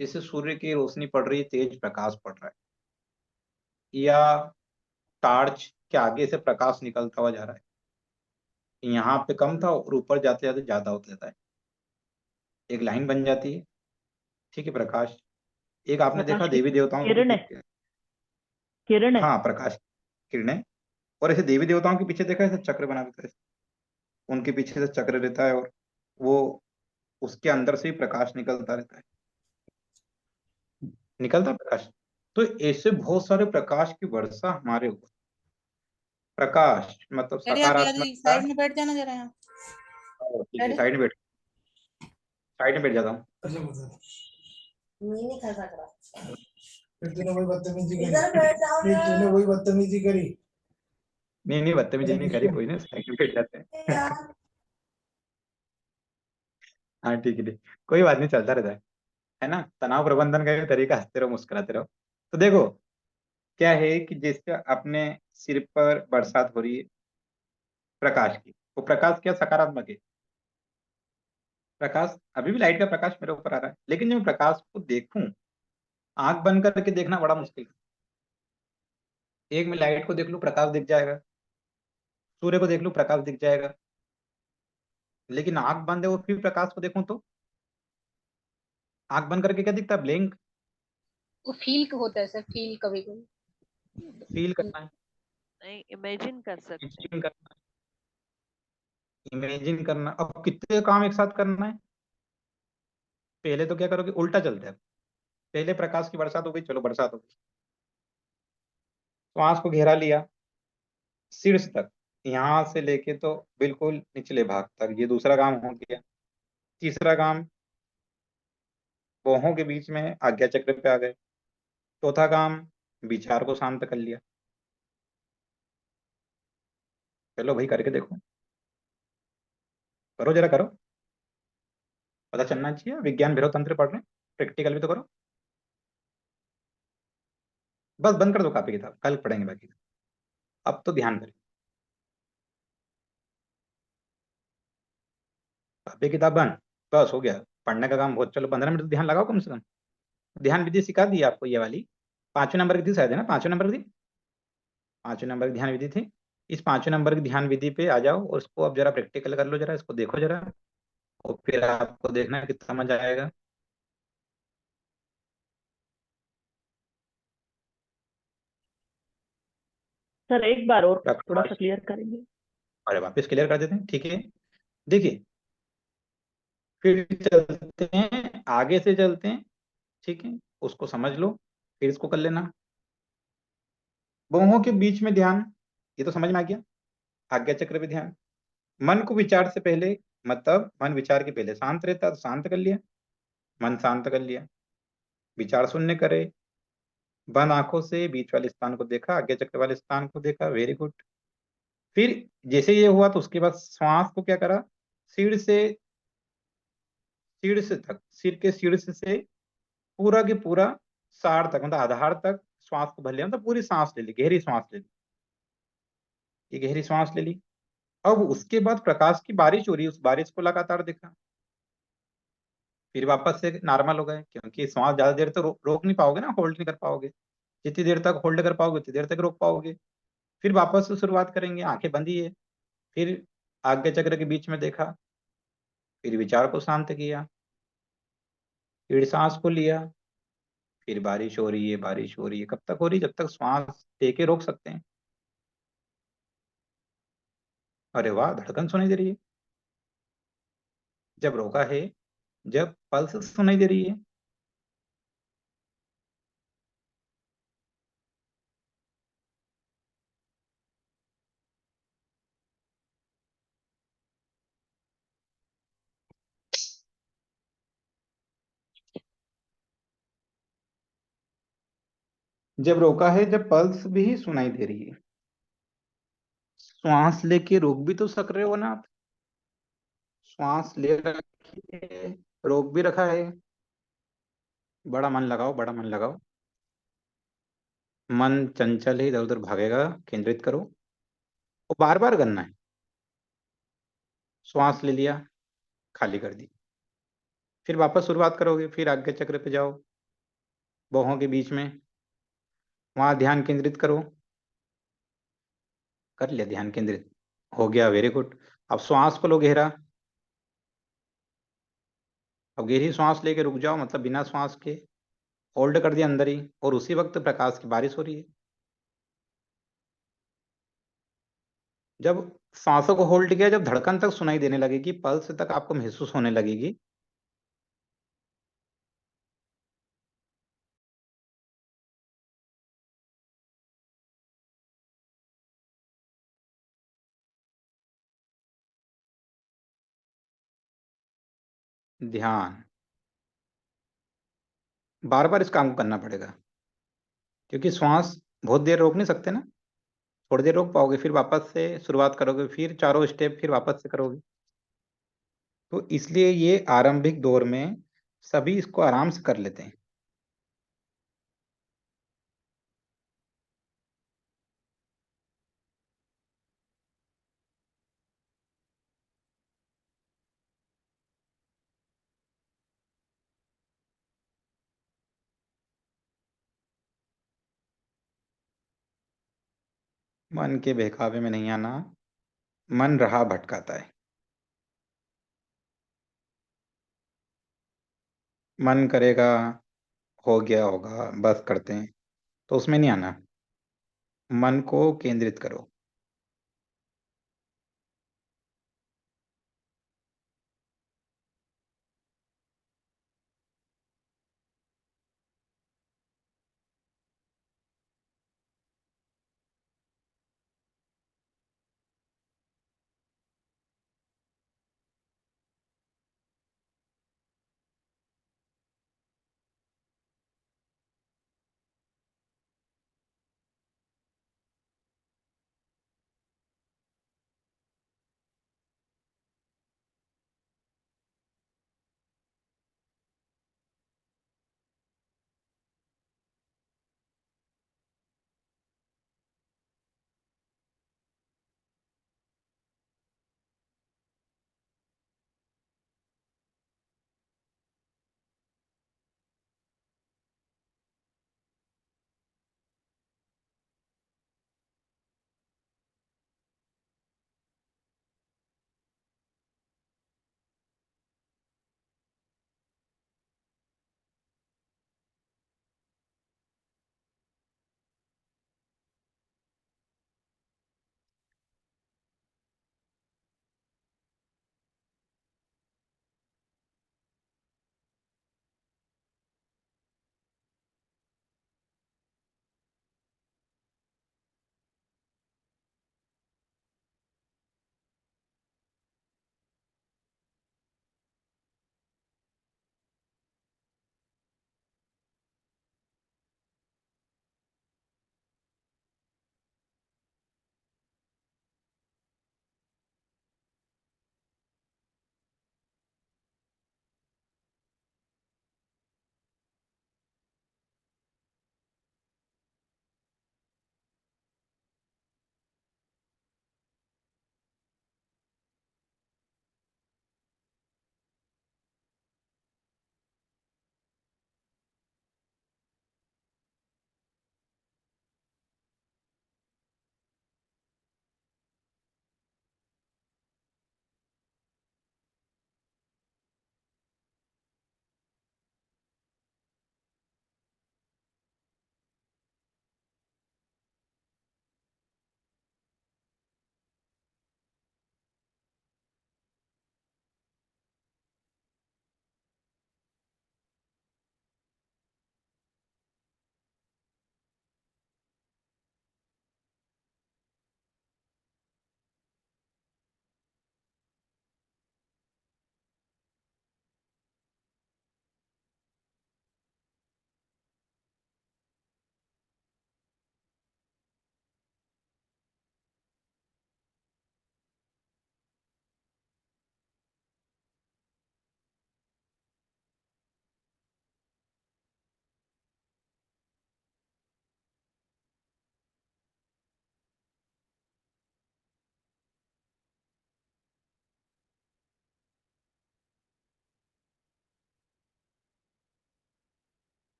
जैसे सूर्य की रोशनी पड़ रही है, तेज प्रकाश पड़ रहा है, या टार्च के आगे से प्रकाश निकलता हुआ जा रहा है, यहाँ पे कम था और ऊपर जाते जाते ज्यादा होता जाता है, एक लाइन बन जाती है, ठीक है, प्रकाश। एक आपने देखा प्रकाश की देवी देवताओं के किरण है, पीछे, किरण है। हाँ प्रकाश किरणें, और ऐसे देवी देवताओं के पीछे देखा, ऐसे चक्र बना देता है, उनके पीछे से चक्र रहता है, और वो उसके अंदर से ही प्रकाश निकलता रहता है, निकलता है प्रकाश। तो ऐसे बहुत सारे प्रकाश की वर्षा हमारे ऊपर, प्रकाश मतलब डैडी आप यहाँ सकारात्मकता। साइड में बैठ जाना जरा यहाँ। ठीक है, डैडी साइड में बैठ, साइड में बैठ जाता हूँ। अच्छा बता। नहीं खा सकता। फिर तूने वही बदतमीजी करी, फिर तूने वही बदतमीजी करी। नहीं नहीं, बदतमीजी नहीं करी, कोई नहीं, साइड में बैठ जाते हैं। हाँ ठीक है, ठीक, कोई बात नहीं, चलता रहता है ना। तनाव प्रबंधन का ये तरीका, हंसते रहो मुस्कुराते रहो। तो देखो क्या है कि जिससे अपने सिर पर बरसात हो रही है प्रकाश की, वो प्रकाश क्या सकारात्मक है, प्रकाश अभी भी लाइट का प्रकाश मेरे ऊपर आ रहा है, लेकिन जब मैं प्रकाश को देखूं, आंख बंद करके देखना बड़ा मुश्किल है। एक मैं लाइट को देख लूं प्रकाश दिख जाएगा, सूर्य को देख लूं प्रकाश दिख जाएगा, लेकिन आंख बंद है वो फिर प्रकाश को देखूं तो आंख बंद करके क्या दिखता है, ब्लिंक। वो फील होता है सर, फील कभी कभी। फील करना है, नहीं, इमेजिन कर सकते हैं। इमेजिन करना है, इमेजिन करना। अब कितने काम एक साथ करना है, पहले तो क्या करोगे, उल्टा चलते हैं। पहले प्रकाश की बरसात हो गई, चलो बरसात हो गई, श्वास को घेरा लिया शीर्ष तक, यहाँ से लेके तो बिल्कुल निचले भाग तक, ये दूसरा काम हो गया। तीसरा काम, बाहों के बीच में आज्ञा चक्र पे आ गए। चौथा काम, विचार को शांत कर लिया। चलो भाई करके देखो, करो जरा करो, पता चलना चाहिए, विज्ञान भैरव तंत्र पढ़ रहे हैं, प्रैक्टिकल भी तो करो। बस बंद कर दो कॉपी किताब, कल पढ़ेंगे बाकी। अब तो ध्यान करें, कॉपी किताब बंद, बस हो गया पढ़ने का काम बहुत। चलो 15 मिनट तो ध्यान लगाओ कम से कम। ध्यान विधि सिखा दी आपको ये वाली, 5वें नंबर की थी शायद, है ना, 5वें नंबर की थी, 5वें नंबर की ध्यान विधि थी। इस 5वें नंबर की ध्यान विधि पे आ जाओ और इसको अब जरा प्रैक्टिकल कर लो, जरा इसको देखो जरा, और फिर आपको देखना कितना मजा आएगा। सर एक बार और थोड़ा सा प्रकाश, क्लियर करेंगे। अरे वापस क्लियर कर देते हैं, ठीक है। देखिए, फिर चलते हैं, आगे से चलते हैं, ठीक है, उसको समझ लो, फिर इसको कर लेना। बाहों के बीच में ध्यान, ये तो समझ में आ गया। आज्ञा चक्र पे ध्यान, मन को विचार से पहले, मतलब मन विचार के पहले शांत रहता है तो शांत कर लिया, मन शांत कर लिया, विचार शून्य करे, बंद आंखों से बीच वाले स्थान को देखा, आज्ञा चक्र वाले स्थान को देखा, वेरी गुड। फिर जैसे ये हुआ तो उसके बाद श्वास को क्या करा, सिर से, शीर्ष तक, सिर के शीर्ष से पूरा के पूरा सार तक, मतलब आधार तक श्वास को भर लिया, मतलब पूरी सांस ले ली, गहरी सांस ले ली, ये गहरी सांस ले ली। अब उसके बाद प्रकाश की बारिश हो रही है, उस बारिश को लगातार देखा, फिर वापस से नॉर्मल हो गए, क्योंकि सांस ज्यादा देर तक रोक नहीं पाओगे ना, होल्ड नहीं कर पाओगे, जितनी देर तक होल्ड कर पाओगे उतनी देर तक रोक पाओगे। फिर वापस से शुरुआत करेंगे, आंखें बंदी है, फिर आज्ञा चक्र के बीच में देखा, फिर विचार को शांत किया, फिर सांस को लिया, फिर बारिश हो रही है, बारिश हो रही है, कब तक हो रही है, जब तक श्वास लेके रोक सकते हैं। अरे वाह, धड़कन सुनाई दे रही है। जब रोका है, जब पल्स सुनाई दे रही है। जब रोका है, जब पल्स भी सुनाई दे रही है। श्वास लेके रोक भी तो सक रहे हो ना आप। श्वास ले रखी है, रोक भी रखा है। बड़ा मन लगाओ, बड़ा मन लगाओ। मन चंचल है, इधर उधर भागेगा। केंद्रित करो, और बार बार करना है। श्वास ले लिया, खाली कर दी। फिर वापस शुरुआत करोगे, फिर आज्ञा चक्र पे जाओ, बाहों के बीच में, वहां ध्यान केंद्रित करो। कर लिया ध्यान केंद्रित, हो गया, वेरी गुड। अब श्वास को लो गहरा। अब गहरी श्वास लेके रुक जाओ, मतलब बिना श्वास के होल्ड कर दिया अंदर ही, और उसी वक्त प्रकाश की बारिश हो रही है। जब सांसों को होल्ड किया, जब धड़कन तक सुनाई देने लगेगी, पल्स तक आपको महसूस होने लगेगी, ध्यान। बार बार इस काम को करना पड़ेगा, क्योंकि श्वास बहुत देर रोक नहीं सकते ना। थोड़ी देर रोक पाओगे, फिर वापस से शुरुआत करोगे, फिर चारों स्टेप फिर वापस से करोगे। तो इसलिए ये आरंभिक दौर में सभी इसको आराम से कर लेते हैं। मन के बहकावे में नहीं आना। मन रहा भटकाता है। मन करेगा, हो गया होगा, बस करते हैं, तो उसमें नहीं आना। मन को केंद्रित करो।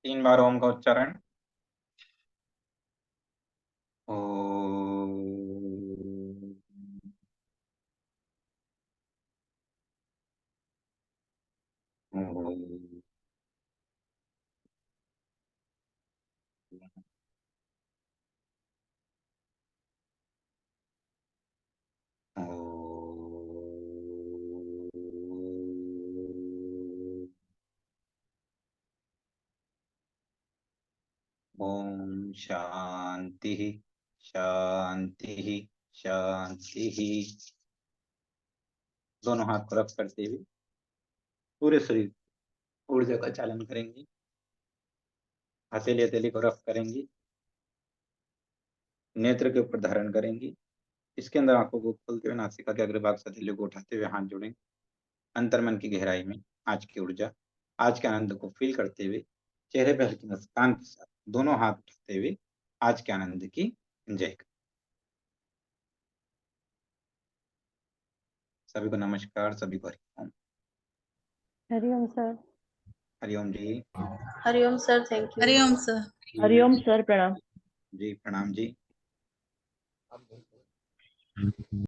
3 बार ओम का उच्चारण। ओ ओम शांति शांति शांति। दोनों हाथ को रफ करते हुए पूरे शरीर ऊर्जा का चालन करेंगी। हथेली को रफ करेंगी, नेत्र के ऊपर धारण करेंगी। इसके अंदर आंखों को खोलते हुए नासिका के अग्रभाग से हथेली को उठाते हुए हाथ जोड़ेंगे। अंतर्मन की गहराई में आज की ऊर्जा, आज के आनंद को फील करते हुए चेहरे पर हल्की मुस्कान के साथ दोनों हाथ उठाते हुए आज के आनंद की एंजॉय करें। सभी को नमस्कार, सभी को Hariom. Hariom sir. Hariom ji. Hariom sir, thank you. Hariom sir. Hariom sir, प्रणाम। जी प्रणाम जी।